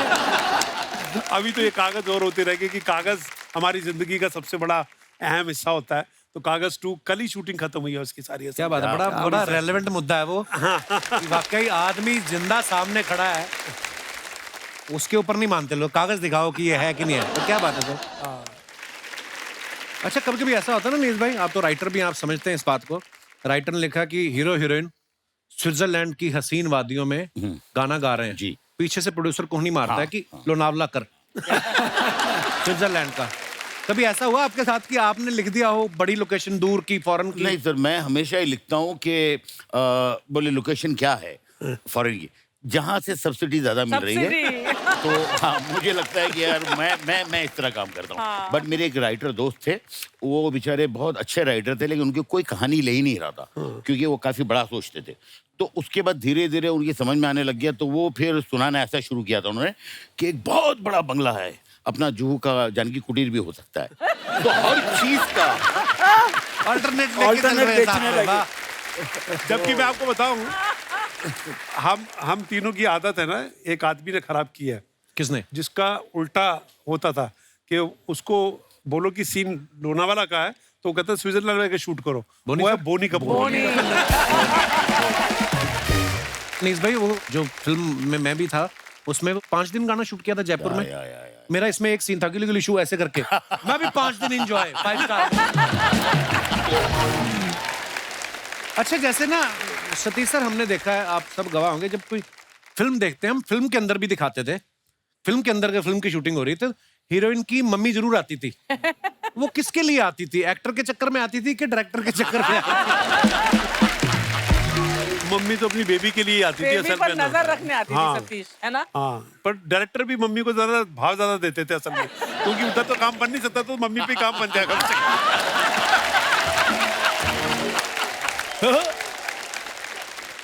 अभी तो ये कागज और होते रहेंगे कि कागज हमारी जिंदगी का सबसे बड़ा अहम हिस्सा होता है। तो कागज 2 कल ही शूटिंग खत्म हुई है उसकी सारी। क्या बात है, बड़ा बड़ा रेलेवेंट मुद्दा है वो। वाकई आदमी जिंदा सामने खड़ा है, उसके ऊपर नहीं मानते लोग, कागज दिखाओ कि ये है कि नहीं है। तो क्या बात है सर। अच्छा, कभी कभी ऐसा होता है ना नीस भाई, आप तो राइटर भी हैं, आप समझते हैं इस बात को। राइटर ने लिखा कि हीरो हीरोइन स्विट्जरलैंड की हसीन वादियों में गाना गा रहे हैं जी। पीछे से प्रोड्यूसर को नहीं मारता है कि लोनावला कर स्विट्जरलैंड का। कभी ऐसा हुआ आपके साथ कि आपने लिख दिया हो बड़ी लोकेशन दूर की, फॉरेन की? नहीं सर, मैं हमेशा ही लिखता हूँ कि बोले लोकेशन क्या है फॉरेन की जहाँ से सब्सिडी ज्यादा मिल रही है। तो हाँ, मुझे लगता है कि यार मैं इस तरह काम करता हूँ। बट मेरे एक राइटर दोस्त थे, वो बेचारे बहुत अच्छे राइटर थे, लेकिन उनकी कोई कहानी ले ही नहीं रहा था क्योंकि वो काफी बड़ा सोचते थे। तो उसके बाद धीरे धीरे उनकी समझ में आने लग गया, तो वो फिर सुनाना ऐसा शुरू किया था उन्होंने कि एक बहुत बड़ा बंगला है, अपना जुहू का जानकी कुटीर भी हो सकता है। तो हर चीज का अल्टरनेट बेचने लगे। जबकि मैं आपको बताऊं, हम तीनों की आदत है ना, एक आदमी ने खराब की है, किसने? जिसका उल्टा होता था कि उसको बोलो कि सीन लोनावाला का है तो वो कहता है स्विट्जरलैंड में शूट करो। बोनी वो है साहब? बोनी कपूर। अनीस भाई, वो जो फिल्म में मैं भी था, उसमें 5 दिन गाना शूट किया था जयपुर में। मेरा इसमें एक सीन था, गिली गिली शू ऐसे करके मैं भी 5 दिन एंजॉय 5 स्टार। अच्छा, जैसे ना सतीश सर, हमने देखा है, आप सब गवाह होंगे, जब कोई फिल्म देखते हैं, हम फिल्म के अंदर भी दिखाते थे, फिल्म के अंदर फिल्म की शूटिंग हो रही थी, हीरोइन की मम्मी जरूर आती थी। वो किसके लिए आती थी? एक्टर के चक्कर में आती थी कि डायरेक्टर के चक्कर में आती थी? मम्मी तो अपनी बेबी के लिए आती थी बेबी असल पर में ना। नजर रखने आती हाँ। थी सतीश, है ना? हाँ, पर डायरेक्टर भी मम्मी को ज्यादा भाव ज्यादा देते थे असल में, क्योंकि उधर तो काम बन नहीं सकता, तो मम्मी पे काम बन जाएगा।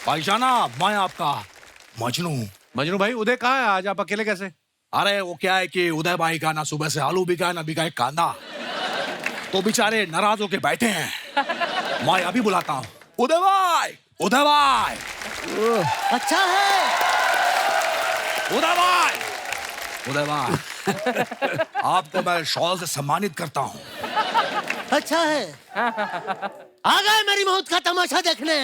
भाईजाना, मैं आपका मजनू। मजनू भाई, उदय कहाँ है आज? आप अकेले कैसे? अरे वो क्या है कि उदय भाई का ना सुबह से आलू बिका ना बिका एक कांदा, तो बेचारे नाराज होके बैठे हैं। मैं अभी बुलाता हूँ। उदय भाई, उदय भाई, अच्छा है। उदय भाई, उदय भाई, आपको मैं शॉल से सम्मानित करता हूँ। अच्छा है। आ गए मेरी मौत का तमाशा देखने।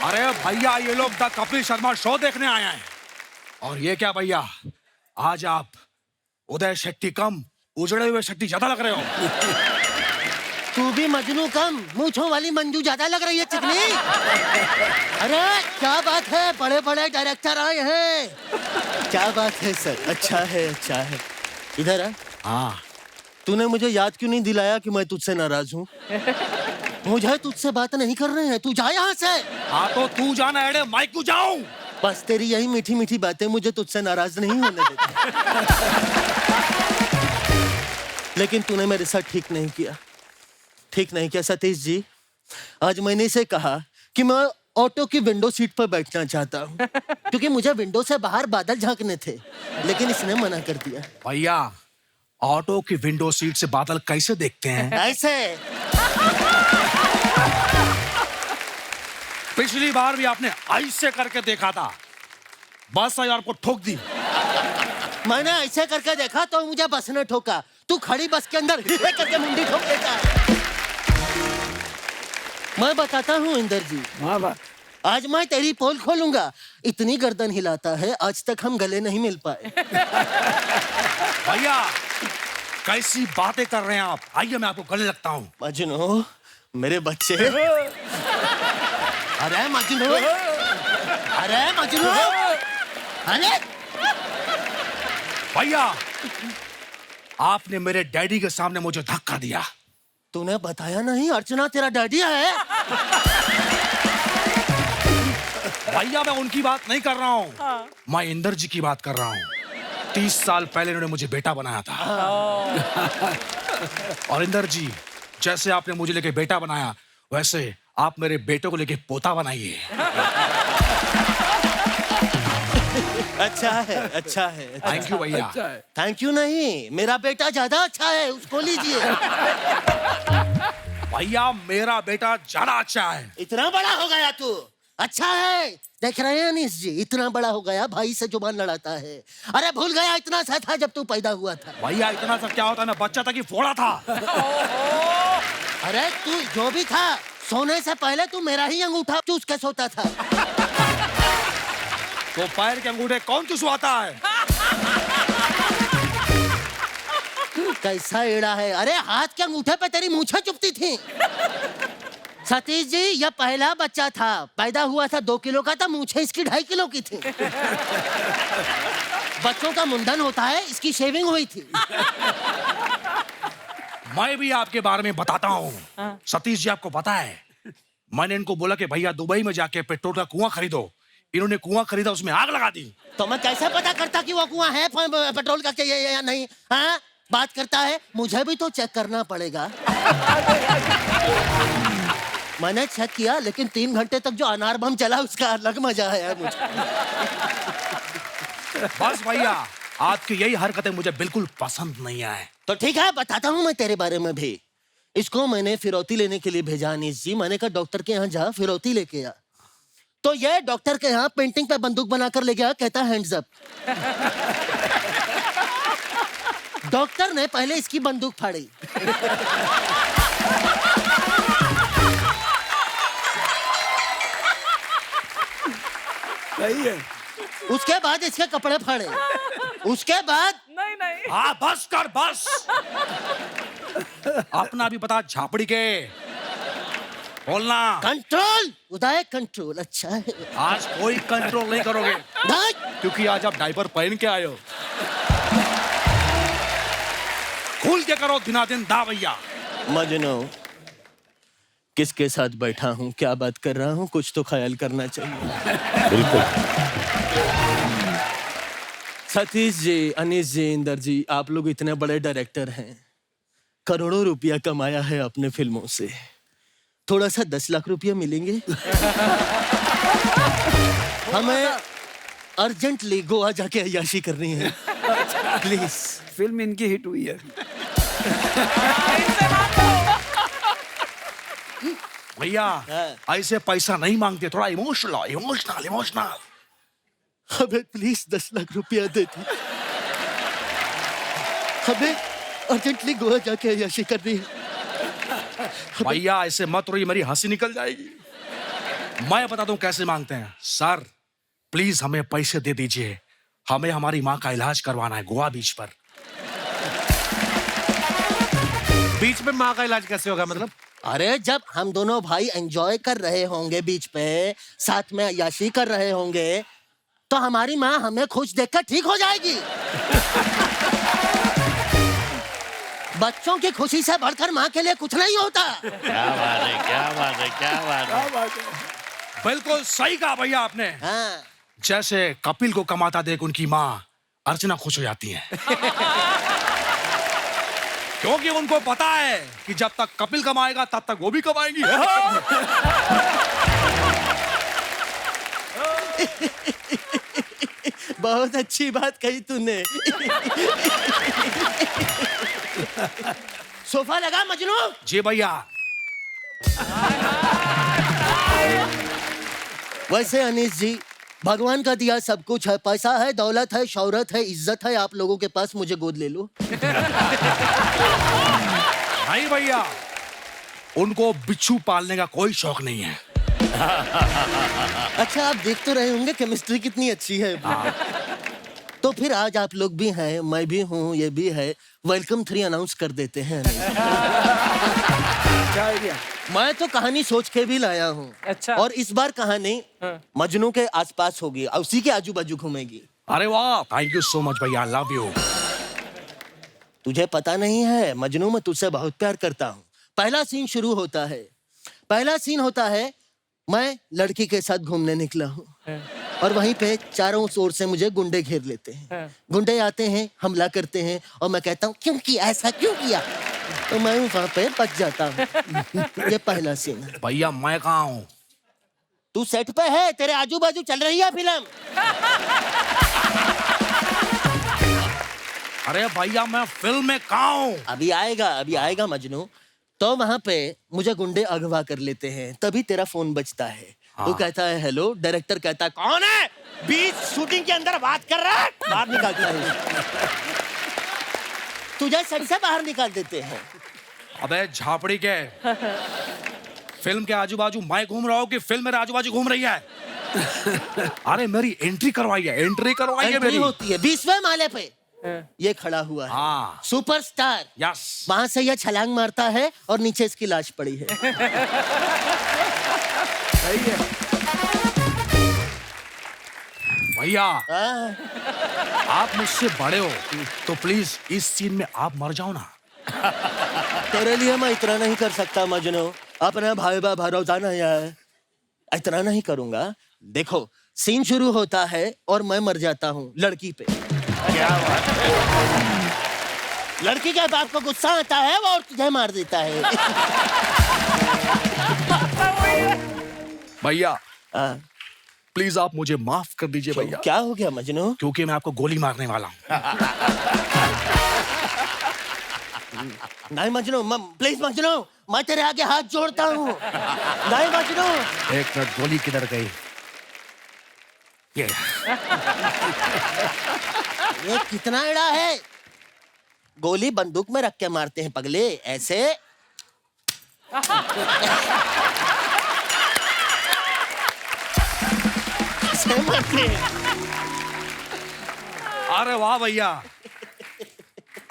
अरे भैया, ये लोग द कपिल शर्मा शो देखने आए हैं। और ये क्या भैया, आज आप उदय शेट्टी कम उजड़े हुए शेट्टी ज्यादा लग रहे हो। तू भी मजनू कम मूंछों वाली मंजू ज्यादा लग रही है चिकनी। अरे क्या बात है, बड़े बड़े डायरेक्टर आए हैं। क्या बात है सर, अच्छा है, अच्छा है। इधर आ। हाँ, तूने मुझे याद क्यों नहीं दिलाया कि मैं तुझसे नाराज हूँ? मुझे तुझसे बात नहीं कर रहे हैं, तू जा यहाँ से। हाँ तो तू जाना है, मैं क्यों जाऊं? बस तेरी यही मीठी मीठी बातें मुझे तुझसे नाराज नहीं होने देती। लेकिन तूने मेरे साथ ठीक नहीं किया, ठीक नहीं किया सतीश जी। आज मैंने इसे कहा कि मैं ऑटो की विंडो सीट पर बैठना चाहता हूँ, क्योंकि मुझे विंडो से बाहर बादल झांकने थे, लेकिन इसने मना कर दिया। भैया, ऑटो की विंडो सीट से बादल कैसे देखते हैं? ऐसे। पिछली बार भी आपने ऐसे करके देखा था, बस आई आपको ठोक दी। मैंने ऐसे करके देखा तो मुझे बस ने ठोका। तू खड़ी बस के अंदर करके मुंडी ठोक देता है। मैं बताता हूँ इंदर जी, हाँ बा आज मैं तेरी पोल खोलूंगा। इतनी गर्दन हिलाता है, आज तक हम गले नहीं मिल पाए। भैया, कैसी बातें कर रहे हैं आप? आइए मैं आपको गले लगता हूँ। मजनू, मेरे बच्चे। अरे मजनू, अरे मजनू, अरे भैया, आपने मेरे डैडी के सामने मुझे धक्का दिया। तूने बताया नहीं अर्चना तेरा डैडी है? भैया, मैं उनकी बात नहीं कर रहा हूँ, मैं इंदर जी की बात कर रहा हूँ। 30 साल पहले उन्होंने मुझे बेटा बनाया था। और इंदर जी, जैसे आपने मुझे लेके बेटा बनाया, वैसे आप मेरे बेटे को लेके पोता बनाइए। अच्छा है, अच्छा है। थैंक यू भैया। अच्छा है। थैंक यू नहीं, मेरा बेटा ज्यादा अच्छा है, उसको लीजिए। भैया, मेरा बेटा ज्यादा अच्छा है। इतना बड़ा हो गया तू, अच्छा है। देख रहे हैं अनीस जी, इतना बड़ा हो गया, भाई से जुबान लड़ाता है। अरे भूल गया इतना सा था जब तू पैदा हुआ था। भैया, इतना सा क्या होता है, मैं बच्चा था कि फोड़ा था। अरे तू जो भी था, सोने से पहले तू मेरा ही अंगूठा चूस के सोता था। तो पैर के अंगूठे कौन चुसवाता है? कैसा एड़ा है। अरे हाथ के अंगूठे पे तेरी मूछें चुभती थी। सतीश जी, यह पहला बच्चा था, पैदा हुआ था 2 किलो का था, मूछें इसकी 2.5 किलो की थी। बच्चों का मुंडन होता है, इसकी शेविंग हुई थी। मैं भी आपके बारे में बताता हूँ। सतीश जी, आपको पता है, मैंने इनको बोला कि भैया दुबई में जाके पेट्रोल का कुआं खरीदो। इन्होंने कुआं खरीदा, उसमें आग लगा दी। तो मैं कैसे पता करता कि वो कुआं है पेट्रोल का या नहीं? हाँ, बात करता है, मुझे भी तो चेक करना पड़ेगा। मैंने चेक किया, लेकिन 3 घंटे तक जो अनार बम चला उसका अलग मजा आया मुझे। बस भैया, आपकी यही हरकतें मुझे बिल्कुल पसंद नहीं आए। तो ठीक है, बताता हूँ मैं तेरे बारे में भी। इसको मैंने फिरौती लेने के लिए भेजा अनीस जी। मैंने कहा डॉक्टर के यहाँ जा, फिरौती लेके आ। तो ये डॉक्टर के यहाँ पेंटिंग पे बंदूक बनाकर ले गया, कहता हैंड्स अप। डॉक्टर ने पहले इसकी बंदूक फाड़ी। सही है। उसके बाद इसके कपड़े फाड़े। उसके बाद नहीं नहीं हाँ बस कर बस। अपना भी बता झापड़ी के, बोलना। कंट्रोल उदय, कंट्रोल। अच्छा है, आज कोई कंट्रोल नहीं करोगे, नहीं। क्योंकि आज आप डायपर पहन के आए हो। खुल के करो दिनादिन दा भैया। मजनू, किसके साथ बैठा हूँ, क्या बात कर रहा हूँ, कुछ तो ख्याल करना चाहिए। बिल्कुल। सतीश जी, अनीस जी, इंदर जी, आप लोग इतने बड़े डायरेक्टर हैं, करोड़ों रुपया कमाया है अपने फिल्मों से। थोड़ा सा 10 लाख रुपया मिलेंगे? हमें अर्जेंटली गोवा जाके अय्याशी करनी है, प्लीज। फिल्म इनकी हिट हुई है। भैया ऐसे पैसा नहीं मांगते, थोड़ा इमोशनल इमोशनल इमोशनल। हमें प्लीज 10 लाख रुपया दे दी। हमें अर्जेंटली गोवा जाके अय्याशी करनी है। भैया ऐसे मत रोइए, मेरी हंसी निकल जाएगी। मैं बता दूं कैसे मांगते हैं। सर प्लीज हमें पैसे दे दीजिए, हमें हमारी माँ का इलाज करवाना है गोवा बीच पर। बीच में माँ का इलाज कैसे होगा मतलब? अरे जब हम दोनों भाई एंजॉय कर रहे होंगे बीच पे, साथ में अय्याशी कर रहे होंगे, तो हमारी माँ हमें खुश देखकर ठीक हो जाएगी। बच्चों की खुशी से बढ़कर माँ के लिए कुछ नहीं होता। क्या बात है, क्या बात है, क्या बात है। बिल्कुल सही कहा भैया आपने। हाँ। जैसे कपिल को कमाता देख उनकी माँ अर्चना खुश हो जाती है। क्योंकि उनको पता है कि जब तक कपिल कमाएगा तब तक वो भी कमाएंगी। बहुत अच्छी बात कही तूने। सोफा लगा मजनू? जी भैया। वैसे अनीस जी, भगवान का दिया सब कुछ है, पैसा है, दौलत है, शौहरत है, इज्जत है आप लोगों के पास, मुझे गोद ले लो। नहीं भैया, उनको बिच्छू पालने का कोई शौक नहीं है। अच्छा, आप देख तो रहे होंगे केमिस्ट्री कितनी अच्छी है। तो फिर आज आप लोग भी हैं, मैं भी हूँ, ये भी है। वेलकम 3 अनाउंस कर देते हैं। क्या आइडिया? मैं तो कहानी सोच के भी लाया हूँ। अच्छा। और इस बार कहानी मजनू के आसपास होगी और उसी के आजू बाजू घूमेगी। अरे वाह, थैंक यू सो मच भैया, लव यू। तुझे पता नहीं है मजनू, मैं तुझसे बहुत प्यार करता हूँ। पहला सीन शुरू होता है। पहला सीन होता है, मैं लड़की के साथ घूमने निकला हूँ और वहीं पे चारों ओर से मुझे गुंडे घेर लेते हैं। गुंडे आते हैं, हमला करते हैं और मैं कहता हूँ क्यों किया ऐसा, क्यों किया? तो मैं वहां पे बच जाता हूँ। ये पहला सीन है। भैया मैं कहाँ हूँ? तू सेट पे है, तेरे आजू बाजू चल रही है फिल्म। अरे भैया मैं फिल्म में कहाँ हूँ? अभी आएगा मजनू। तो वहां पे मुझे गुंडे अगवा कर लेते हैं, तभी तेरा फोन बजता है। तू कहता है हेलो, डायरेक्टर कहता है कौन है? बीच शूटिंग के अंदर बात कर रहा है, बाहर निकालता है। तुझे सेट से बाहर निकाल देते हैं। अबे झापड़ी के, फिल्म के आजू बाजू मैं घूम रहा हूँ कि फिल्म मेरे आजू बाजू घूम रही है? अरे मेरी एंट्री करवाइए, एंट्री करवाइए एंट्री मेरी। होती है 20वें माले पे। ये खड़ा हुआ है हाँ। सुपरस्टार। यस। वहां से ये छलांग मारता है और नीचे इसकी लाश पड़ी है। सही है। भैया हाँ। आप मुझसे बड़े हो तो प्लीज इस सीन में आप मर जाओ ना। तेरे लिए मैं इतना नहीं कर सकता मजनू, अपने भाई बा भरोसा नहीं है, इतना नहीं करूंगा। देखो सीन शुरू होता है और मैं मर जाता हूँ लड़की पे। क्या बात है। लड़की के बाप को गुस्सा आता है वो और तुझे मार देता है। भैया हाँ, प्लीज आप मुझे माफ कर दीजिए भैया, क्या हो गया मजनू? क्योंकि मैं आपको गोली मारने वाला हूँ। नहीं मजनू, प्लीज मजनू, मैं तेरे आगे हाथ जोड़ता हूँ। नहीं मजनू। एक मिनट, गोली किधर गई? ये ये कितना एड़ा है? गोली बंदूक में रख के मारते हैं पगले, ऐसे। ऐसे मारते हैं। अरे वाह भैया,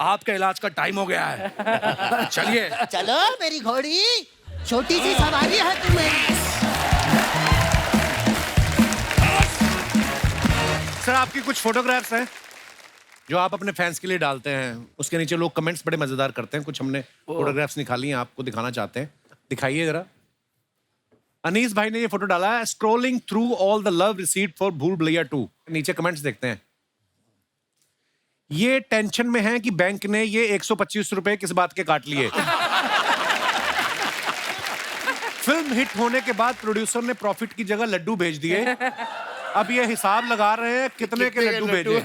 आपका इलाज का टाइम हो गया है। चलिए चलो मेरी घोड़ी, छोटी सी सवारी है तुम्हें। सर आपकी कुछ फोटोग्राफ्स हैं जो आप अपने फैंस के लिए डालते हैं, उसके नीचे लोग कमेंट्स बड़े मजेदार करते हैं। कुछ हमने फोटोग्राफ्स निकाली हैं, आपको दिखाना चाहते हैं। दिखाइए जरा। अनीस भाई ने ये फोटो डाला है, scrolling through all the love received for भूल भुलैया 2। नीचे कमेंट्स देखते हैं। ये टेंशन में है कि बैंक ने ये 125 रुपए किस बात के काट लिए। फिल्म हिट होने के बाद प्रोड्यूसर ने प्रॉफिट की जगह लड्डू भेज दिए। अब ये हिसाब लगा रहे हैं कितने के लड्डू भेजे।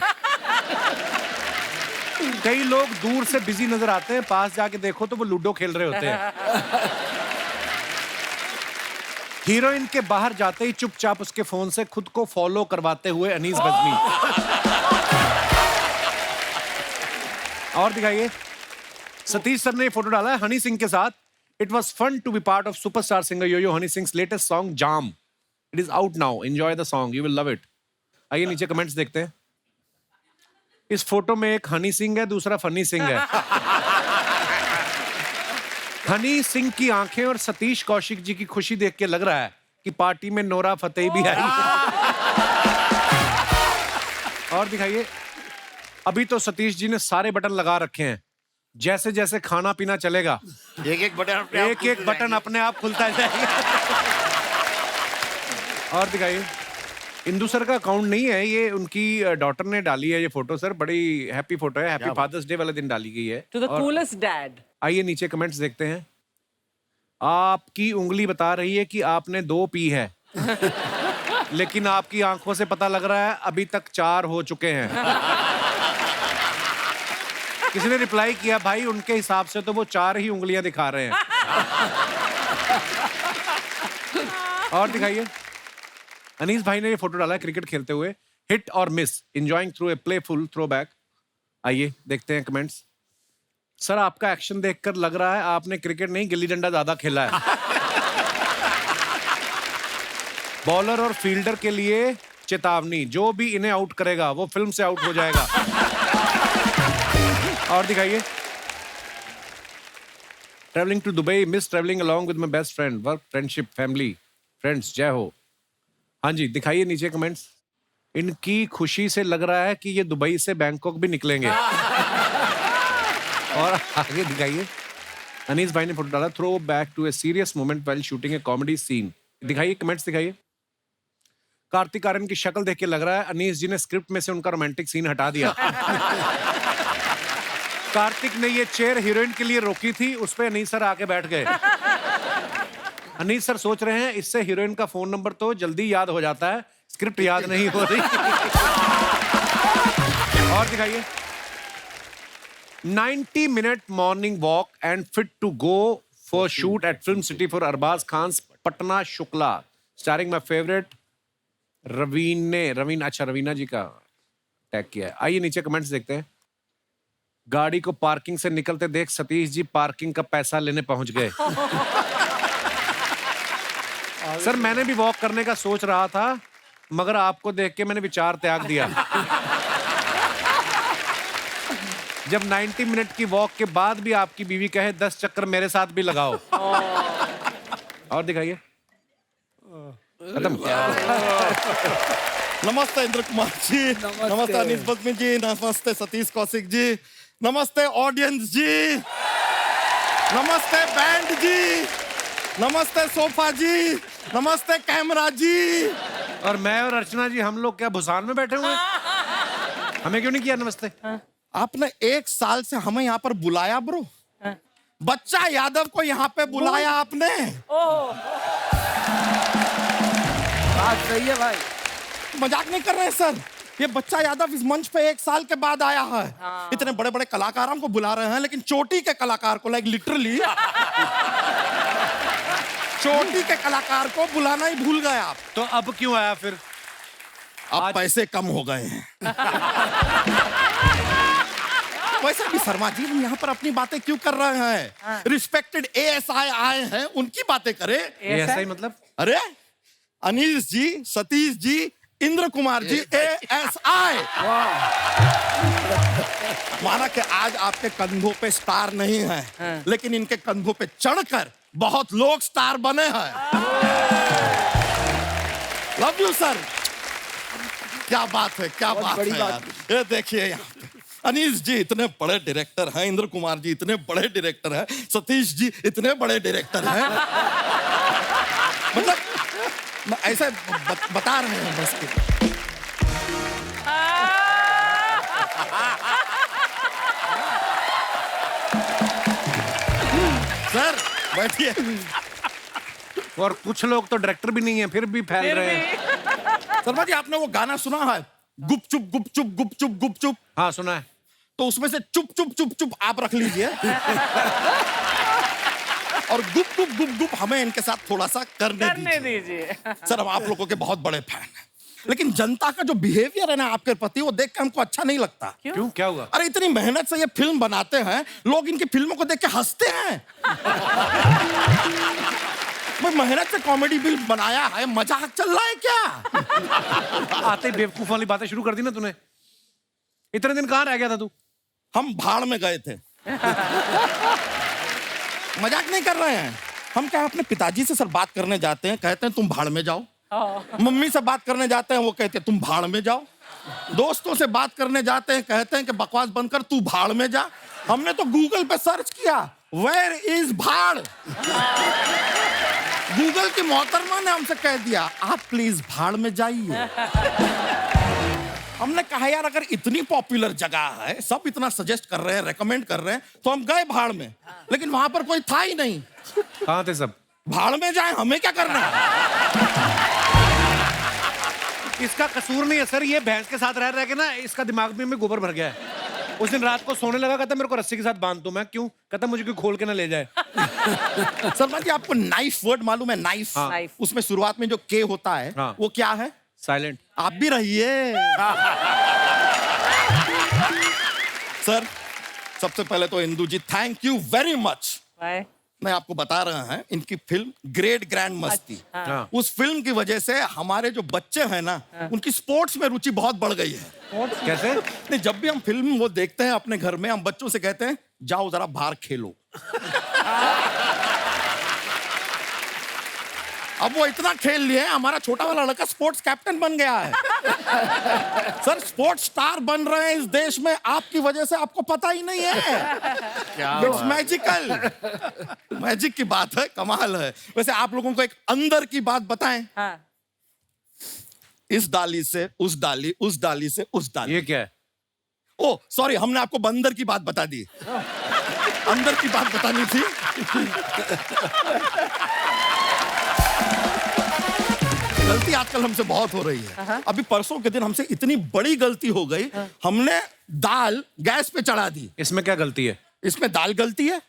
कई लोग दूर से बिजी नजर आते हैं, पास जाके देखो तो वो लूडो खेल रहे होते हैं। हीरोइन के बाहर जाते ही चुपचाप उसके फोन से खुद को फॉलो करवाते हुए अनीस बजमी। और दिखाइए। सतीश सर ने ये फोटो डाला है हनी सिंह के साथ। It was fun to be part of superstar singer yo yo Honey Singh latest song jam. It is out now, enjoy the song, you will love it. आइए नीचे कमेंट्स देखते हैं। इस फोटो में एक हनी सिंह है, दूसरा फनी सिंह है। हनी सिंह की आंखें और सतीश कौशिक जी की खुशी देख के लग रहा है कि पार्टी में नोरा फतेही भी आई। और दिखाइए। अभी तो सतीश जी ने सारे बटन लगा रखे हैं, जैसे जैसे खाना पीना चलेगा एक एक बटन अपने आप खुलता जाएगा। और दिखाइए। इंदु सर का अकाउंट नहीं है ये, उनकी डॉटर ने डाली है ये फोटो। सर बड़ी हैप्पी फोटो है, हैप्पी फादर्स डे वाले दिन डाली गई है। To the coolest dad. आइए नीचे कमेंट्स देखते हैं। आपकी उंगली बता रही है कि आपने 2 पी है, लेकिन आपकी आंखों से पता लग रहा है अभी तक 4 हो चुके हैं। किसी ने रिप्लाई किया, भाई उनके हिसाब से तो वो 4 ही उंगलियां दिखा रहे हैं। और दिखाइए। अनीस भाई ने ये फोटो डाला है क्रिकेट खेलते हुए, हिट और miss, enjoying through a playful throwback. आइए देखते हैं कमेंट्स। सर आपका एक्शन देखकर लग रहा है आपने क्रिकेट नहीं गिल्ली डंडा ज्यादा खेला है। बॉलर और फील्डर के लिए चेतावनी, जो भी इन्हें आउट करेगा वो फिल्म से आउट हो जाएगा। और दिखाइए। Travelling to Dubai, miss travelling along with my best friend, work, friendship, family, friends, जय हो। हाँ जी दिखाइए नीचे कमेंट्स। इनकी खुशी से लग रहा है कि ये दुबई से बैंकॉक भी निकलेंगे। और आगे दिखाइए। अनीस भाई ने फोटो डाला, throw back to a serious moment while shooting a comedy scene. दिखाइए कमेंट्स दिखाइए। कार्तिक आर्यन की शक्ल देख के लग रहा है अनीस जी ने स्क्रिप्ट में से उनका रोमांटिक सीन हटा दिया। कार्तिक ने ये चेयर हीरोइन के लिए रोकी थी, उस पे अनीस सर आके बैठ गए। अनीस सर सोच रहे हैं इससे हीरोइन का फोन नंबर तो जल्दी याद हो जाता है, स्क्रिप्ट याद नहीं हो रही। और दिखाइए। 90-minute morning walk and fit to go for shoot at film city for Arbaaz Khan Patna Shukla, starring my favourite Raveena ji का टैग किया है। आइए नीचे कमेंट्स देखते हैं। गाड़ी को पार्किंग से निकलते देख सतीश जी पार्किंग का पैसा लेने पहुंच गए। सर मैंने भी वॉक करने का सोच रहा था, मगर आपको देख के मैंने विचार त्याग दिया। जब 90 मिनट की वॉक के बाद भी आपकी बीवी कहे 10 चक्कर मेरे साथ भी लगाओ। और दिखाइए। खत्म। नमस्ते इंद्र कुमार जी, नमस्ते अनीस बजमी जी, नमस्ते सतीश कौशिक जी, नमस्ते ऑडियंस जी, नमस्ते बैंड जी, नमस्ते सोफा जी, नमस्ते कैमरा जी। और मैं और अर्चना जी हम लोग क्या भुसान में बैठे हुए हैं? हमें क्यों नहीं किया नमस्ते? आपने 1 साल से हमें यहाँ पर बुलाया ब्रो, बच्चा यादव को यहाँ पे बुलाया आपने। बात सही है भाई। मजाक नहीं कर रहे हैं सर। ये बच्चा यादव इस मंच पे 1 साल के बाद आया है। इतने बड़े बड़े कलाकारों को बुला रहे हैं, लेकिन चोटी के कलाकार को, लाइक लिटरली चोटी के कलाकार को बुलाना ही भूल गए आप। तो अब क्यों आया फिर? अब पैसे कम हो गए हैं। वैसे भी शर्मा जी, हम यहाँ पर अपनी बातें क्यों कर रहे हैं? रिस्पेक्टेड ASI आए हैं, उनकी बातें करें। ASI मतलब? अरे अनिल जी, सतीश जी, इंद्र कुमार जी, ASI। माना कि आज आपके कंधों पे स्टार नहीं है, लेकिन इनके कंधों पे चढ़कर बहुत लोग स्टार बने हैं। Love you sir. क्या बात है, क्या बात है यार। ये देखिए यहाँ पे अनीस जी इतने बड़े डायरेक्टर हैं, इंद्र कुमार जी इतने बड़े डायरेक्टर हैं, सतीश जी इतने बड़े डायरेक्टर हैं। मतलब ऐसे बता रहे हैं बस के। सर बैठिए। और कुछ लोग तो डायरेक्टर भी नहीं है, फिर भी फैल रहे हैं। शर्मा जी, आपने वो गाना सुना है, गुपचुप गुपचुप गुपचुप गुपचुप? हाँ सुना है। तो उसमें से चुप चुप चुप चुप आप रख लीजिए और गुप गुप गुप गुप हमें इनके साथ थोड़ा सा करने दीजिए। सर हम आप लोगों के बहुत बड़े फैन हैं, लेकिन जनता का जो बिहेवियर है ना आपके प्रति, वो देख के हमको अच्छा नहीं लगता। क्यों, क्या हुआ? अरे इतनी मेहनत से ये फिल्म बनाते हैं, लोग इनकी फिल्मों को देख के हंसते हैं। भाई मेहनत से कॉमेडी फिल्म बनाया है, मजाक चल रहा है क्या? आते ही बेवकूफ वाली बातें शुरू कर दी ना तूने। इतने दिन कहाँ रह गया था तू? हम भाड़ में गए थे। मजाक नहीं कर रहे हैं हम। क्या अपने पिताजी से सर बात करने जाते हैं, कहते हैं तुम भाड़ में जाओ। मम्मी से बात करने जाते हैं, वो कहते हैं तुम भाड़ में जाओ। दोस्तों से बात करने जाते हैं, कहते हैं कि बकवास बंद कर, तू भाड़ में जा। हमने तो गूगल पे सर्च किया, वेयर इज भाड़। गूगल की मोहतरमा ने हमसे कह दिया आप प्लीज भाड़ में जाइए। हमने कहा यार अगर इतनी पॉपुलर जगह है, सब इतना सजेस्ट कर रहे हैं, रेकमेंड कर रहे हैं, तो हम गए भाड़ में, लेकिन वहां पर कोई था ही नहीं। कहाँ थे सब? भाड़ में जाए, हमें क्या करना है? इसका कसूर नहीं है सर, ये भैंस के साथ रह रह के ना इसका दिमाग में गोबर भर गया है। उस दिन रात को सोने लगा, कहता मेरे को रस्सी के साथ बांध दो। मैं क्यों? कहता मुझे कोई खोल के ना ले जाए। सर जी आपको नाइफ वर्ड मालूम है? नाइफ। हाँ। उसमें शुरुआत में जो के होता है, हाँ। वो क्या है? साइलेंट। आप भी रहिए। सर सबसे पहले तो इंदू जी थैंक यू वेरी मच। मैं आपको बता रहा हैं, इनकी फिल्म ग्रेट ग्रैंड मस्ती, हाँ। उस फिल्म की वजह से हमारे जो बच्चे हैं ना, उनकी स्पोर्ट्स में रुचि बहुत बढ़ गई है। कैसे? नहीं, जब भी हम फिल्म वो देखते हैं अपने घर में, हम बच्चों से कहते हैं जाओ जरा बाहर खेलो। अब वो इतना खेल लिए, हमारा छोटा वाला लड़का स्पोर्ट्स कैप्टन बन गया है। सर स्पोर्ट्स स्टार बन रहे हैं इस देश में आपकी वजह से, आपको पता ही नहीं है। It's magical. मैजिक की बात है, कमाल है। वैसे आप लोगों को एक अंदर की बात बताएं। हाँ। इस डाली से उस डाली, उस डाली से उस डाली। ये क्या है? ओ सॉरी, हमने आपको बंदर की बात बता दी, अंदर की बात बतानी थी। गलती आजकल हमसे बहुत हो रही है। अभी परसों के दिन हमसे इतनी बड़ी गलती हो गई, हमने दाल गैस पे चढ़ा दी। इसमें क्या गलती है? इसमें दाल गलती है।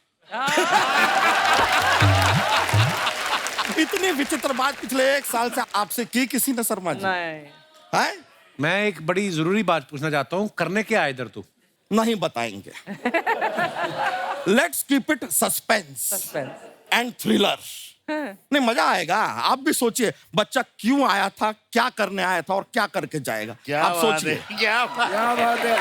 इतनी विचित्र बात पिछले 1 साल से आपसे की किसी ने शर्मा जी? नहीं। है? मैं एक बड़ी जरूरी बात पूछना चाहता हूँ, करने क्या आया इधर तू? नहीं बताएंगे। Let's keep it suspense and thriller. नहीं मजा आएगा। आप भी सोचिए, बच्चा क्यों आया था, क्या करने आया था और क्या करके जाएगा। क्या आप बात सोचिए। है, क्या बात क्या बात है,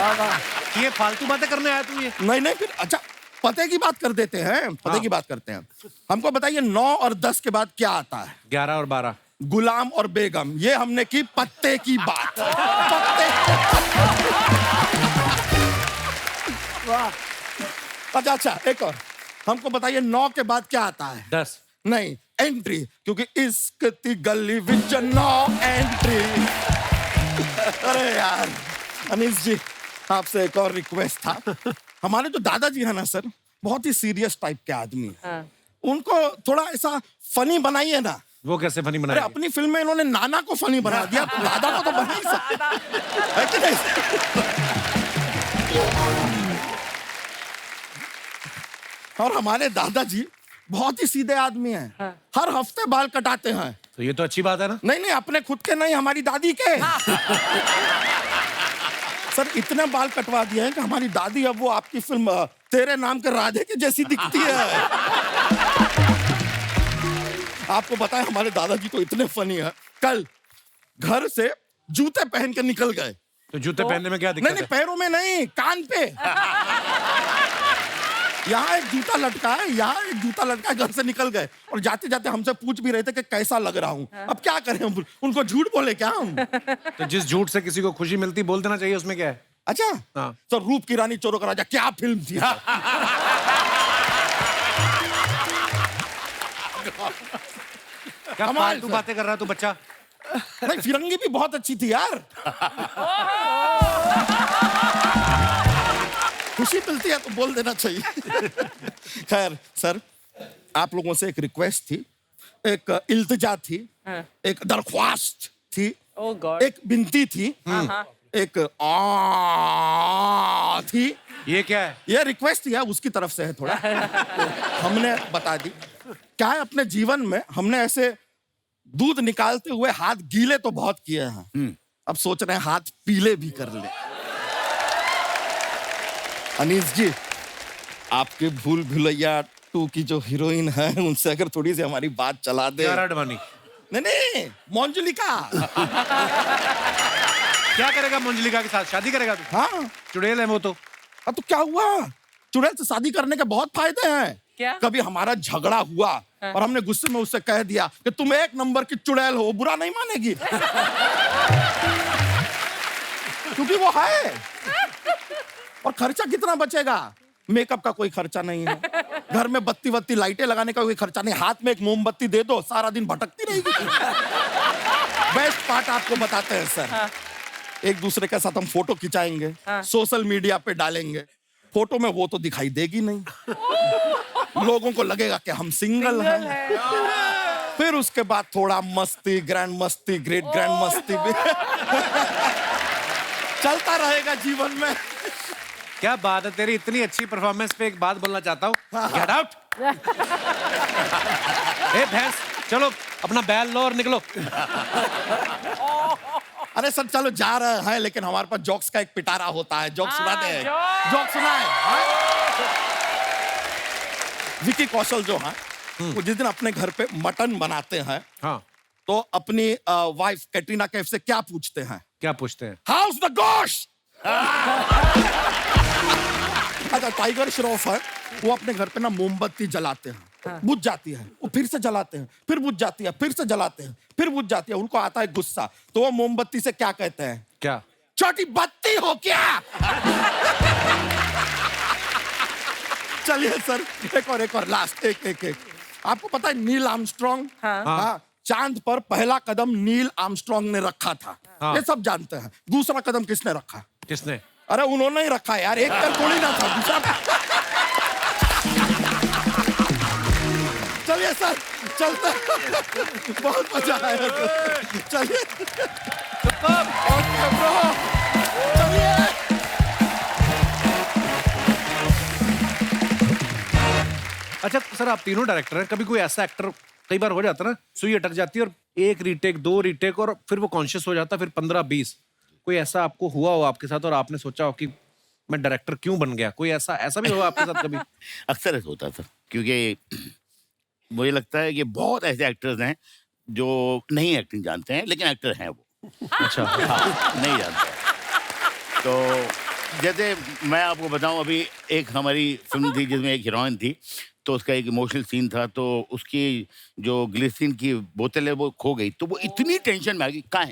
वाह वाह। ये फालतू बातें करने आया तू? ये नहीं फिर अच्छा पते की बात कर देते हैं। पते की बात करते हैं। हमको बताइए 9 और 10 के बाद क्या आता है? 11 और 12। गुलाम और बेगम। ये हमने की पत्ते की बात। पत्ते। अच्छा एक और हमको बताइए 9 के बाद क्या आता है? 10। नहीं, एंट्री, क्योंकि इश्क ती गली विच 9 एंट्री। अरे यार अनीस जी, आपसे एक और रिक्वेस्ट था। हमारे जो दादाजी है ना सर, बहुत ही सीरियस टाइप के आदमी हैं। उनको थोड़ा ऐसा फनी बनाइए ना। वो कैसे फनी अरे बनाया? अपनी फिल्म में इन्होंने नाना को फनी बना दिया, तो दादा को तो बना ही सकते है कि नहीं? और हमारे दादाजी बहुत ही सीधे आदमी हैं। हर हफ्ते बाल कटाते हैं। तो ये तो अच्छी बात है ना। नहीं नहीं, अपने खुद के नहीं, हमारी दादी के। सर इतने बाल कटवा दिए हैं कि हमारी दादी अब वो आपकी फिल्म तेरे नाम के राधे के जैसी दिखती है। आपको पता है हमारे दादाजी तो इतने फनी है, कल घर से जूते पहन के निकल गए। तो जूते पहनने में क्या नहीं दिक्कत नहीं, है? पैरों में नहीं, कान पे। यहाँ एक जूता लटका है, यहाँ एक जूता लटका है, घर से निकल गए। और जाते जाते हमसे पूछ भी रहे थे कि कैसा लग रहा हूँ। अब क्या करें हम, उनको झूठ बोले क्या हम? तो जिस झूठ से किसी को खुशी मिलती बोल देना चाहिए, उसमें क्या है? अच्छा हाँ। तो रूप की रानी चोरों का राजा क्या फिल्म थी? क्या कमाल फालतू से। बातें कर रहा है तू बच्चा? नहीं, फिरंगी भी बहुत अच्छी थी यार। खुशी मिलती है तो बोल देना चाहिए। खैर सर, आप लोगों से एक रिक्वेस्ट थी, एक इल्तिजा थी, एक दरख्वास्त थी, एक बिनती थी, एक थी। ये क्या है? ये रिक्वेस्ट है उसकी तरफ से है थोड़ा। हमने बता दी क्या है, अपने जीवन में हमने ऐसे दूध निकालते हुए हाथ गीले तो बहुत किए हैं, अब सोच रहे हैं हाथ पीले भी कर ले। अनीस जी, आपके भूल भुलैया 2 की जो हीरोइन है उनसे अगर थोड़ी सी हमारी बात चला दे। कियारा आडवाणी। नहीं नहीं, मंजुलिका। क्या करेगा मंजुलिका के साथ? शादी करेगा तू? हाँ चुड़ैल है वो तो। तो क्या हुआ, चुड़ैल से शादी करने के बहुत फायदे हैं। क्या? कभी हमारा झगड़ा हुआ और हमने गुस्से में उससे कह दिया कि तुम 1 नंबर की चुड़ैल हो, बुरा नहीं मानेगी। क्योंकि वो है। और खर्चा कितना बचेगा? मेकअप का कोई खर्चा नहीं है, घर में बत्ती बत्ती लाइटें लगाने का कोई खर्चा नहीं, हाथ में एक मोमबत्ती दे दो, सारा दिन भटकती रहेगी। बेस्ट पार्ट आपको बताते हैं सर। एक दूसरे के साथ हम फोटो खिंचाएंगे, सोशल मीडिया पे डालेंगे। फोटो में वो तो दिखाई देगी नहीं, लोगों को लगेगा कि हम सिंगल हैं। फिर उसके बाद थोड़ा मस्ती, ग्रैंड मस्ती, ग्रेट ग्रैंड मस्ती भी चलता रहेगा जीवन में। क्या बात है तेरी, इतनी अच्छी परफॉर्मेंस पे एक बात बोलना चाहता हूँ। Get out. ए भैंस, चलो अपना बैल लो और निकलो। अरे सर चलो जा रहे हैं, लेकिन हमारे पास जोक्स का एक पिटारा होता है, जोक सुनाते हैं। जोक सुनाए। विकी कौशल जो है वो जिस दिन अपने घर पे मटन बनाते हैं, हाँ, तो अपनी वाइफ कैटरीना कैफ से क्या पूछते हैं? क्या पूछते हैं? हाउस द गोश्त। अच्छा, टाइगर श्रॉफ है, वो अपने घर पे ना मोमबत्ती जलाते हैं, बुझ जाती है, वो फिर से जलाते हैं, फिर बुझ जाती है, फिर से जलाते हैं, फिर बुझ जाती है। उनको आता है गुस्सा, तो वो मोमबत्ती से क्या कहते हैं? क्या? छोटी बत्ती हो क्या? चलिए सर, एक और लास्ट, एक। आपको पता है नील आर्मस्ट्रॉन्ग? हाँ, चांद पर पहला कदम नील आर्मस्ट्रॉन्ग ने रखा था। हाँ। ये सब जानते हैं। दूसरा कदम किसने रखा? किसने? अरे उन्होंने ही रखा यार, एक कर थोड़ी ना था, दूसरा। चलिए सर, चलते हैं। बहुत मजा आया। चलिए ओके ब्रो, चलिए। अच्छा सर, आप तीनों डायरेक्टर हैं, कभी कोई ऐसा एक्टर, कई बार हो जाता है ना, सुई अटक जाती है और 1 रीटेक 2 रीटेक और फिर वो कॉन्शियस हो जाता है, फिर 15-20, कोई ऐसा आपको हुआ हो आपके साथ और आपने सोचा हो कि मैं डायरेक्टर क्यों बन गया? कोई ऐसा भी हुआ आपके साथ कभी? अक्सर ऐसा होता था, क्योंकि मुझे लगता है कि बहुत ऐसे एक्टर्स हैं जो नहीं एक्टिंग जानते हैं, लेकिन एक्टर हैं वो। अच्छा। हाँ, नहीं जानते। तो जैसे मैं आपको बताऊं, अभी एक हमारी फिल्म थी जिसमें एक हीरोइन थी, तो उसका एक इमोशनल सीन था, तो उसकी जो ग्लिसरीन की बोतल है वो खो गई, तो वो इतनी टेंशन में आ गई, कहाँ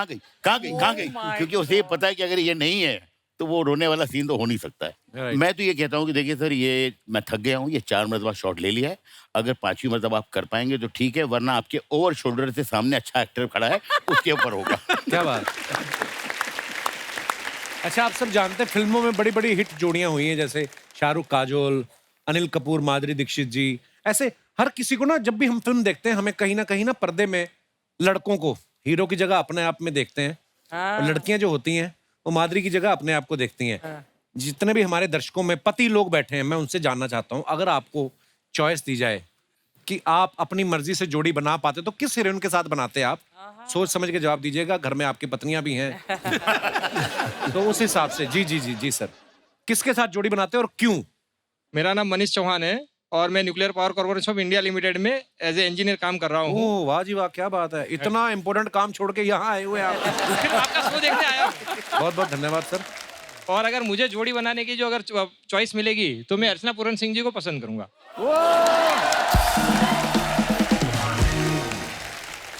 गई, क्योंकि उसे ये पता है कि अगर ये नहीं है तो वो रोने वाला सीन तो हो नहीं सकता है। Right. मैं तो ये कहता हूँ कि देखिए सर, ये मैं थक गया हूँ, ये 4 मरतबा शॉट ले लिया है, अगर 5वीं मरतबा आप कर पाएंगे तो ठीक है, वरना आपके ओवर शोल्डर से सामने अच्छा एक्टर खड़ा है, उसके ऊपर होगा। क्या बात। अच्छा, आप सब जानते हैं फिल्मों में बड़ी बड़ी हिट जोड़ियां हुई हैं, जैसे शाहरुख काजोल, अनिल कपूर माधुरी दीक्षित जी, ऐसे हर किसी को ना जब भी हम फिल्म देखते हैं हमें कहीं ना पर्दे में लड़कों को हीरो की जगह अपने आप में देखते हैं, और लड़कियां जो होती हैं वो माधुरी की जगह अपने आप को देखती हैं। जितने भी हमारे दर्शकों में पति लोग बैठे हैं, मैं उनसे जानना चाहता हूँ, अगर आपको चॉइस दी जाए कि आप अपनी मर्जी से जोड़ी बना पाते तो किस हीरोइन के साथ बनाते आप? सोच समझ के जवाब दीजिएगा, घर में आपकी पत्नियां भी हैं। तो उस हिसाब से जी जी जी जी सर, किसके साथ जोड़ी बनाते हैं और क्यों? मेरा नाम मनीष चौहान है और मैं nuclear power corporation of India limited में एज ए इंजीनियर काम कर रहा हूँ। ओह वाह जी वाह, क्या बात है, इतना इंपॉर्टेंट काम छोड़ के यहाँ आए हुए आप। फिर आपका शो देखने आया हूँ। बहुत बहुत धन्यवाद सर। और अगर मुझे जोड़ी बनाने की जो अगर चॉइस मिलेगी तो मैं अर्चना पूरन सिंह जी को पसंद करूंगा।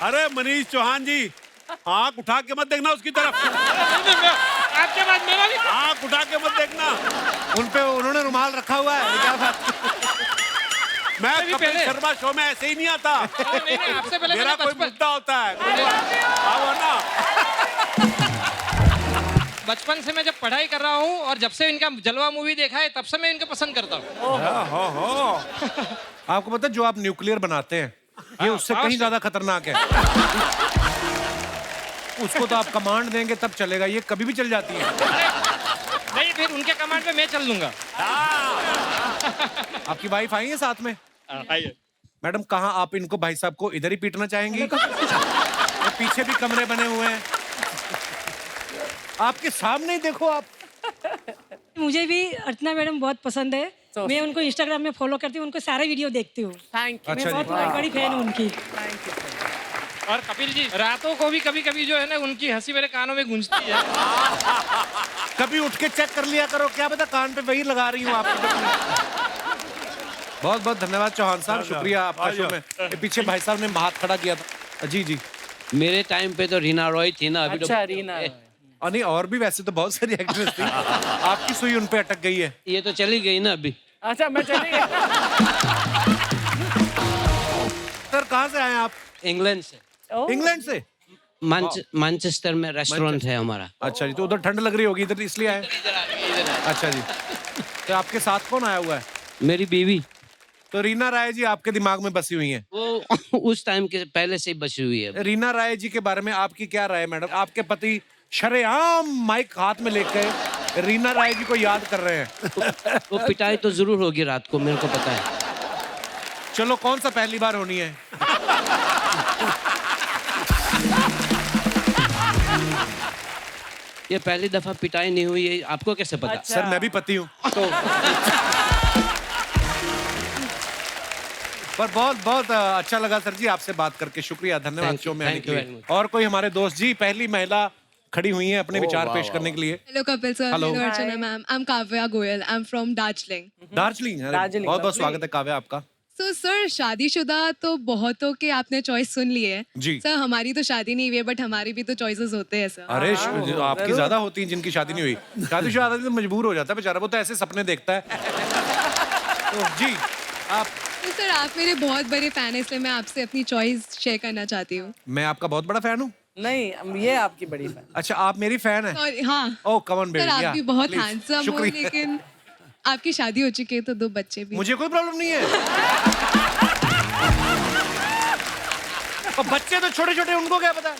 अरे मनीष चौहान जी, आंख उठा के मत देखना उसकी तरफ। आपके बाद मेरा भी आंख उठा के मत देखना। उन पे उन्होंने रुमाल रखा हुआ है, क्या बात? मैं भी कपिल पहले- शर्मा शो में ऐसे ही नहीं आता। नहीं, आपसे पहले मेरा मैंने कोई मुद्दा होता है। आओ ना। बचपन से मैं जब पढ़ाई कर रहा हूँ और जब से इनका जलवा मूवी देखा है तब से मैं इनको पसंद करता हूँ। आपको पता है जो आप न्यूक्लियर बनाते हैं ये उससे कहीं ज्यादा खतरनाक है। उसको तो आप कमांड देंगे तब चलेगा, ये कभी भी चल जाती है। नहीं, फिर उनके कमांड पे मैं चल लूंगा। आपकी वाइफ आई है साथ में? आइए। मैडम कहाँ आप इनको, भाई साहब को इधर ही पीटना चाहेंगी? ये पीछे भी कमरे बने हुए हैं, आपके सामने ही देखो आप। मुझे भी अर्चना मैडम बहुत पसंद है। मैं उनको इंस्टाग्राम में फॉलो करती हूँ, उनको सारे वीडियो देखती हूँ। अच्छा मैं जी। बहुत बड़ी फैन हूँ उनकी। और कपिल जी, रातों को भी कभी कभी जो है ना उनकी हंसी मेरे कानों में गूंजती है। कभी उठ के चेक कर लिया करो, क्या पता कान पे वही लगा रही हूँ आपकी। बहुत बहुत धन्यवाद चौहान साहब, शुक्रिया आपका शो में। ये पीछे भाई साहब ने हाथ खड़ा किया था। जी जी। मेरे टाइम पे तो रीना रॉय थी ना, अभी अच्छा, तो रीना और नहीं, और भी वैसे तो बहुत सारी एक्ट्रेस थी, आपकी सुई उन पे अटक गई है। ये तो चली गई ना अभी। अच्छा, मैं चली गई। सर कहाँ से आए आप? इंग्लैंड से। इंग्लैंड से? मैनचेस्टर में रेस्टोरेंट है हमारा। अच्छा जी, तो उधर ठंड लग रही होगी, इधर इसलिए आए? अच्छा जी। तो आपके साथ कौन आया हुआ है? मेरी बीवी। तो रीना राय जी आपके दिमाग में बसी हुई हैं? वो उस टाइम के पहले से ही बची हुई है। रीना राय जी के बारे में आपकी क्या राय है मैडम? आपके पति शरेआम माइक हाथ में लेकर रीना राय जी को याद कर रहे हैं। वो पिटाई तो जरूर होगी रात को, मेरे को पता है। चलो कौन सा पहली बार होनी है? ये पहली दफा पिटाई नहीं हुई है, आपको कैसे पता? अच्छा। सर मैं भी पति हूँ तो। पर बहुत बहुत अच्छा लगा सर जी आपसे बात करके, शुक्रिया, धन्यवाद शो में आने के लिए। और कोई हमारे दोस्त जी, पहली महिला खड़ी हुई है अपने विचार पेश करने के लिए। Hello Kapil sir, Hello. hello Archana ma'am. I'm Kavya Goyal. I'm from Darjeeling. Darjeeling, Darjeeling, बहुत बहुत lovely. स्वागत है काव्या आपका। So sir, शादीशुदा तो बहुतों के आपने चॉइस सुन ली है। जी। सर हमारी तो शादी नहीं हुई है, बट हमारी भी तो चॉइसेस होते हैं सर। अरे आपकी ज्यादा होती हैं जिनकी शादी नहीं हुई। शादीशुदा आदमी तो मजबूर हो जाता है बेचारा, वो तो ऐसे सपने देखता है। तो जी आप। तो सर आप मेरे बहुत बड़े फैन हैं, इसलिए मैं आपसे अपनी चॉइस शेयर करना चाहती हूँ। मैं आपका बहुत बड़ा फैन हूँ। नहीं, ये आपकी बड़ी फैन। अच्छा आप मेरी फैन है? और हाँ ओह कम ऑन बेबी। सर, आप भी बहुत Please. हैंडसम हो, शुक्रिया। लेकिन आपकी शादी हो चुकी है तो 2 बच्चे भी। मुझे कोई प्रॉब्लम नहीं है। और बच्चे तो छोटे छोटे, उनको क्या पता।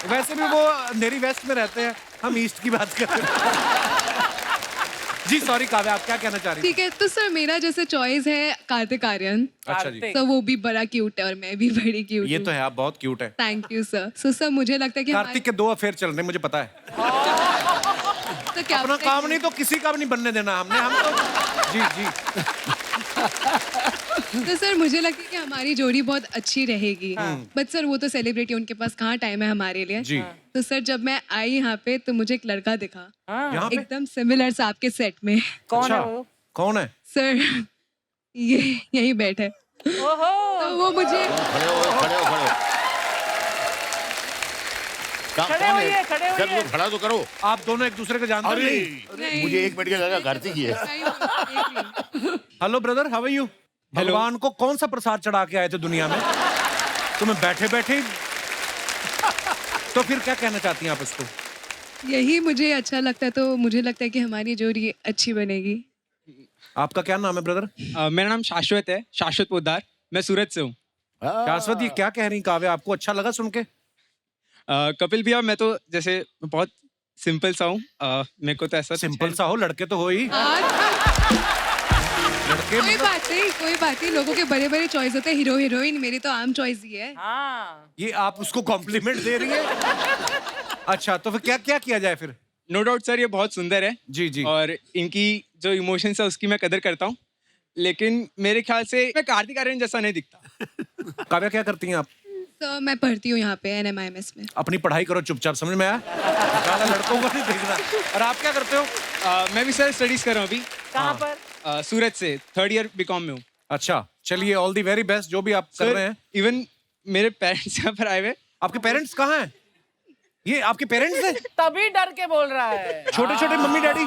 वैसे भी वो अंधेरी वेस्ट में रहते हैं, हम ईस्ट की बात कर रहे हैं। जी सॉरी काव्या, आप क्या कहना चाह रही ठीक है, तो सर मेरा जैसे चॉइस है कार्तिक आर्यन। अच्छा जी। तो वो भी बड़ा क्यूट है और मैं भी बड़ी क्यूट ये हूँ। तो है, आप बहुत क्यूट है। Thank you sir. So sir मुझे लगता है कि कार्तिक के 2 अफेयर चल रहे हैं, मुझे पता है। तो क्या अपना काम नहीं तो किसी का भी नहीं बनने देना हमने, हम तो। जी जी। तो सर मुझे लगता है कि हमारी जोड़ी बहुत अच्छी रहेगी। बट सर वो तो सेलिब्रिटी, उनके पास कहाँ टाइम है हमारे लिए। जी। तो सर जब मैं आई यहाँ पे तो मुझे एक लड़का दिखा, यहाँ पे? एकदम सिमिलर सा आपके सेट में। कौन है वो? कौन है? सर ये यही बैठे। तो वो मुझे खड़े हो खड़े हो खड़े हो। खड़े कौन होइए, है? खड़े होइए। चलो खड़ा तो करो। आप दोनों एक दूसरे को जानते अरे नहीं? मुझे 1 मिनट के लगा कार्तिक ही है। Hello brother, how are you? भगवान को कौन सा प्रसाद चढ़ा के आए थे दुनिया में? तुम्हें बैठे बैठे तो फिर क्या कहना चाहती हैं आप इसको? यही मुझे अच्छा लगता है, तो मुझे लगता है कि हमारी जोड़ी अच्छी बनेगी। आपका क्या नाम है ब्रदर? मेरा नाम शाश्वत है, शाश्वत पोद्दार। मैं सूरत से हूँ। शाश्वत, ये क्या कह रही काव्या? आपको अच्छा लगा सुन के? कपिल भैया, मैं तो जैसे बहुत सिंपल सा हूँ। मेरे को तो ऐसा सिंपल सा हो, लड़के तो हो ही। लड़के कोई बात नहीं, लोगों के बड़े बड़े चॉइस होते हैं, हीरो हीरोइन। मेरी तो आम चॉइस ही है। ये आप उसको कॉम्प्लीमेंट दे रही है? अच्छा, तो फिर क्या क्या किया जाए फिर? नो डाउट सर, ये बहुत सुंदर है। जी जी। और इनकी जो इमोशंस है उसकी मैं कदर करता हूँ, लेकिन मेरे ख्याल से मैं कार्तिक आर्यन जैसा नहीं दिखता। काव्या, क्या करती हैं आप? तो मैं पढ़ती हूँ यहाँ पे NMIMS में। अपनी पढ़ाई करो चुपचाप, समझ में आया? ज़्यादा लड़कों को नहीं देखना। और आप क्या करते हो? मैं भी सर स्टडीज कर रहा हूँ अभी। कहाँ पर? सूरत से 3rd ईयर BCom में हूँ। अच्छा, चलिए, ऑल दी वेरी बेस्ट जो भी आप कर रहे हैं। इवन मेरे पेरेंट्स यहाँ पर आए हुए। आपके पेरेंट्स कहाँ हैं? ये आपके पेरेंट्स हैं? तभी डर के बोल रहा है। छोटे छोटे मम्मी डैडी।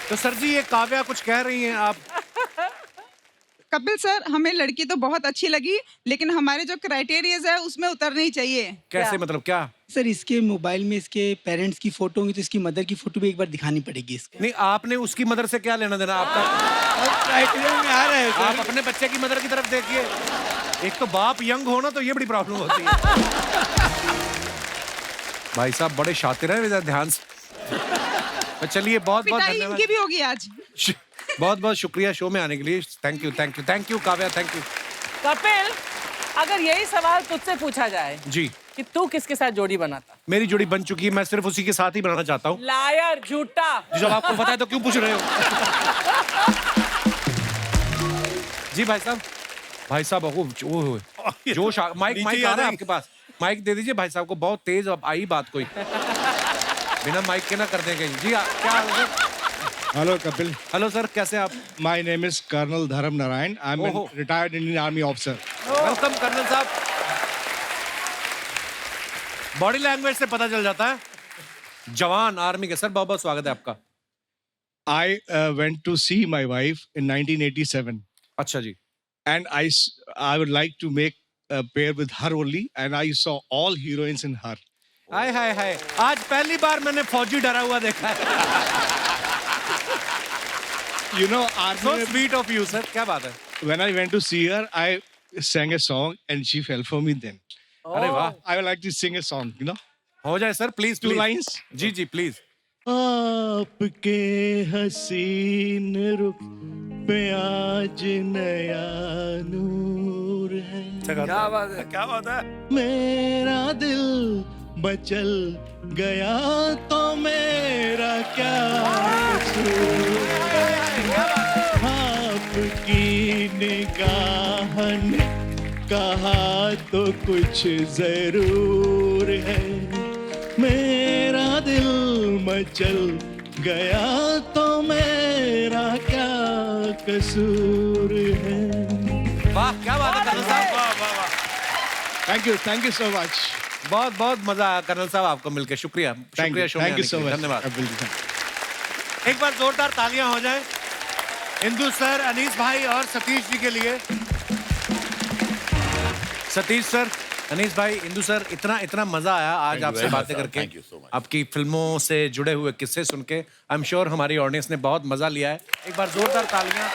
तो सर जी, ये काव्या कुछ कह रही हैं, आप? कपिल सर, हमें लड़की तो बहुत अच्छी लगी, लेकिन हमारे जो क्राइटेरियाज है उसमें उतरनी चाहिए। कैसे, मतलब क्या? सर, इसके मोबाइल में इसके पेरेंट्स की फोटो होंगी, तो इसकी मदर की फोटो भी एक बार दिखानी पड़ेगी इसको। नहीं, आपने उसकी मदर से क्या लेना देना? आपका क्राइटेरिया में आ रहा है सर। आप अपने बच्चे की मदर की तरफ देखिए। एक तो बाप यंग हो ना, तो ये बड़ी प्रॉब्लम होती है। भाई साहब बड़े शातिर हैं, इधर ध्यान से। चलिए, बहुत बहुत पिटाई धन्यवाद। इनकी भी होगी आज। बहुत बहुत शुक्रिया शो में आने के लिए। Thank you, thank you, thank you Kavya, thank you. Kapil, अगर यही सवाल तुझसे पूछा जाए जी कि तू किसके साथ जोड़ी बनाता? मेरी जोड़ी बन चुकी है, मैं सिर्फ उसी के साथ ही बनाना चाहता हूँ। लायर, झूठा। जब आपको पता है तो क्यों पूछ रहे हो? जी भाई साहब, भाई साहब, वो जोश माइक आ रहा है आपके पास? माइक दे दीजिए भाई साहब को, बहुत तेज अब आई बात कोई। बिना माइक के ना कर दें कहीं। जी क्या हाल है? हेलो कपिल। हेलो सर, कैसे आप? My name is colonel Dharm Narayan. I am retired Indian army officer. Welcome colonel साहब। बॉडी लैंग्वेज से पता चल जाता है जवान आर्मी के। सर, बहुत बहुत स्वागत है आपका। I went to see my wife in 1987। अच्छा जी। And I would like to make a pair with her only, and I saw all heroines in her. हाय हाय हाय, आज पहली बार मैंने फौजी डरा हुआ देखा है। You know, army so sweet of you, sir. क्या बात है? When I went to see her, I sang a song and she fell for me then. अरे वाह। I would like to sing a song, you know. हो जाए sir, please. 2 lines. जी जी, please. आपके हसीन रुख पे आज नया नूर है। क्या बात है, क्या बात है। मेरा दिल बचल गया तो मेरा क्या कसूर। आपकी निगाह ने कहा तो कुछ जरूर है। मेरा दिल मचल गया तो मेरा क्या कसूर है। वाह, क्या बात है कर्नल साहब। वाह वाह वाह। Thank you so much. बहुत बहुत मजा आया कर्नल साहब आपको मिलकर। शुक्रिया, शुक्रिया शो में थैंक यू आने सो के लिए। मच। धन्यवाद। एक बार जोरदार तालियां हो जाए इंदु सर, अनीस भाई और सतीश जी के लिए। सतीश सर, अनीस भाई, इंदु सर, इतना मजा आया आज आपसे बातें करके, आपकी फिल्मों से जुड़े हुए किस्से सुन के। आई एम श्योर हमारी ऑडियंस ने बहुत मजा लिया है। एक बार जोरदार तालियां।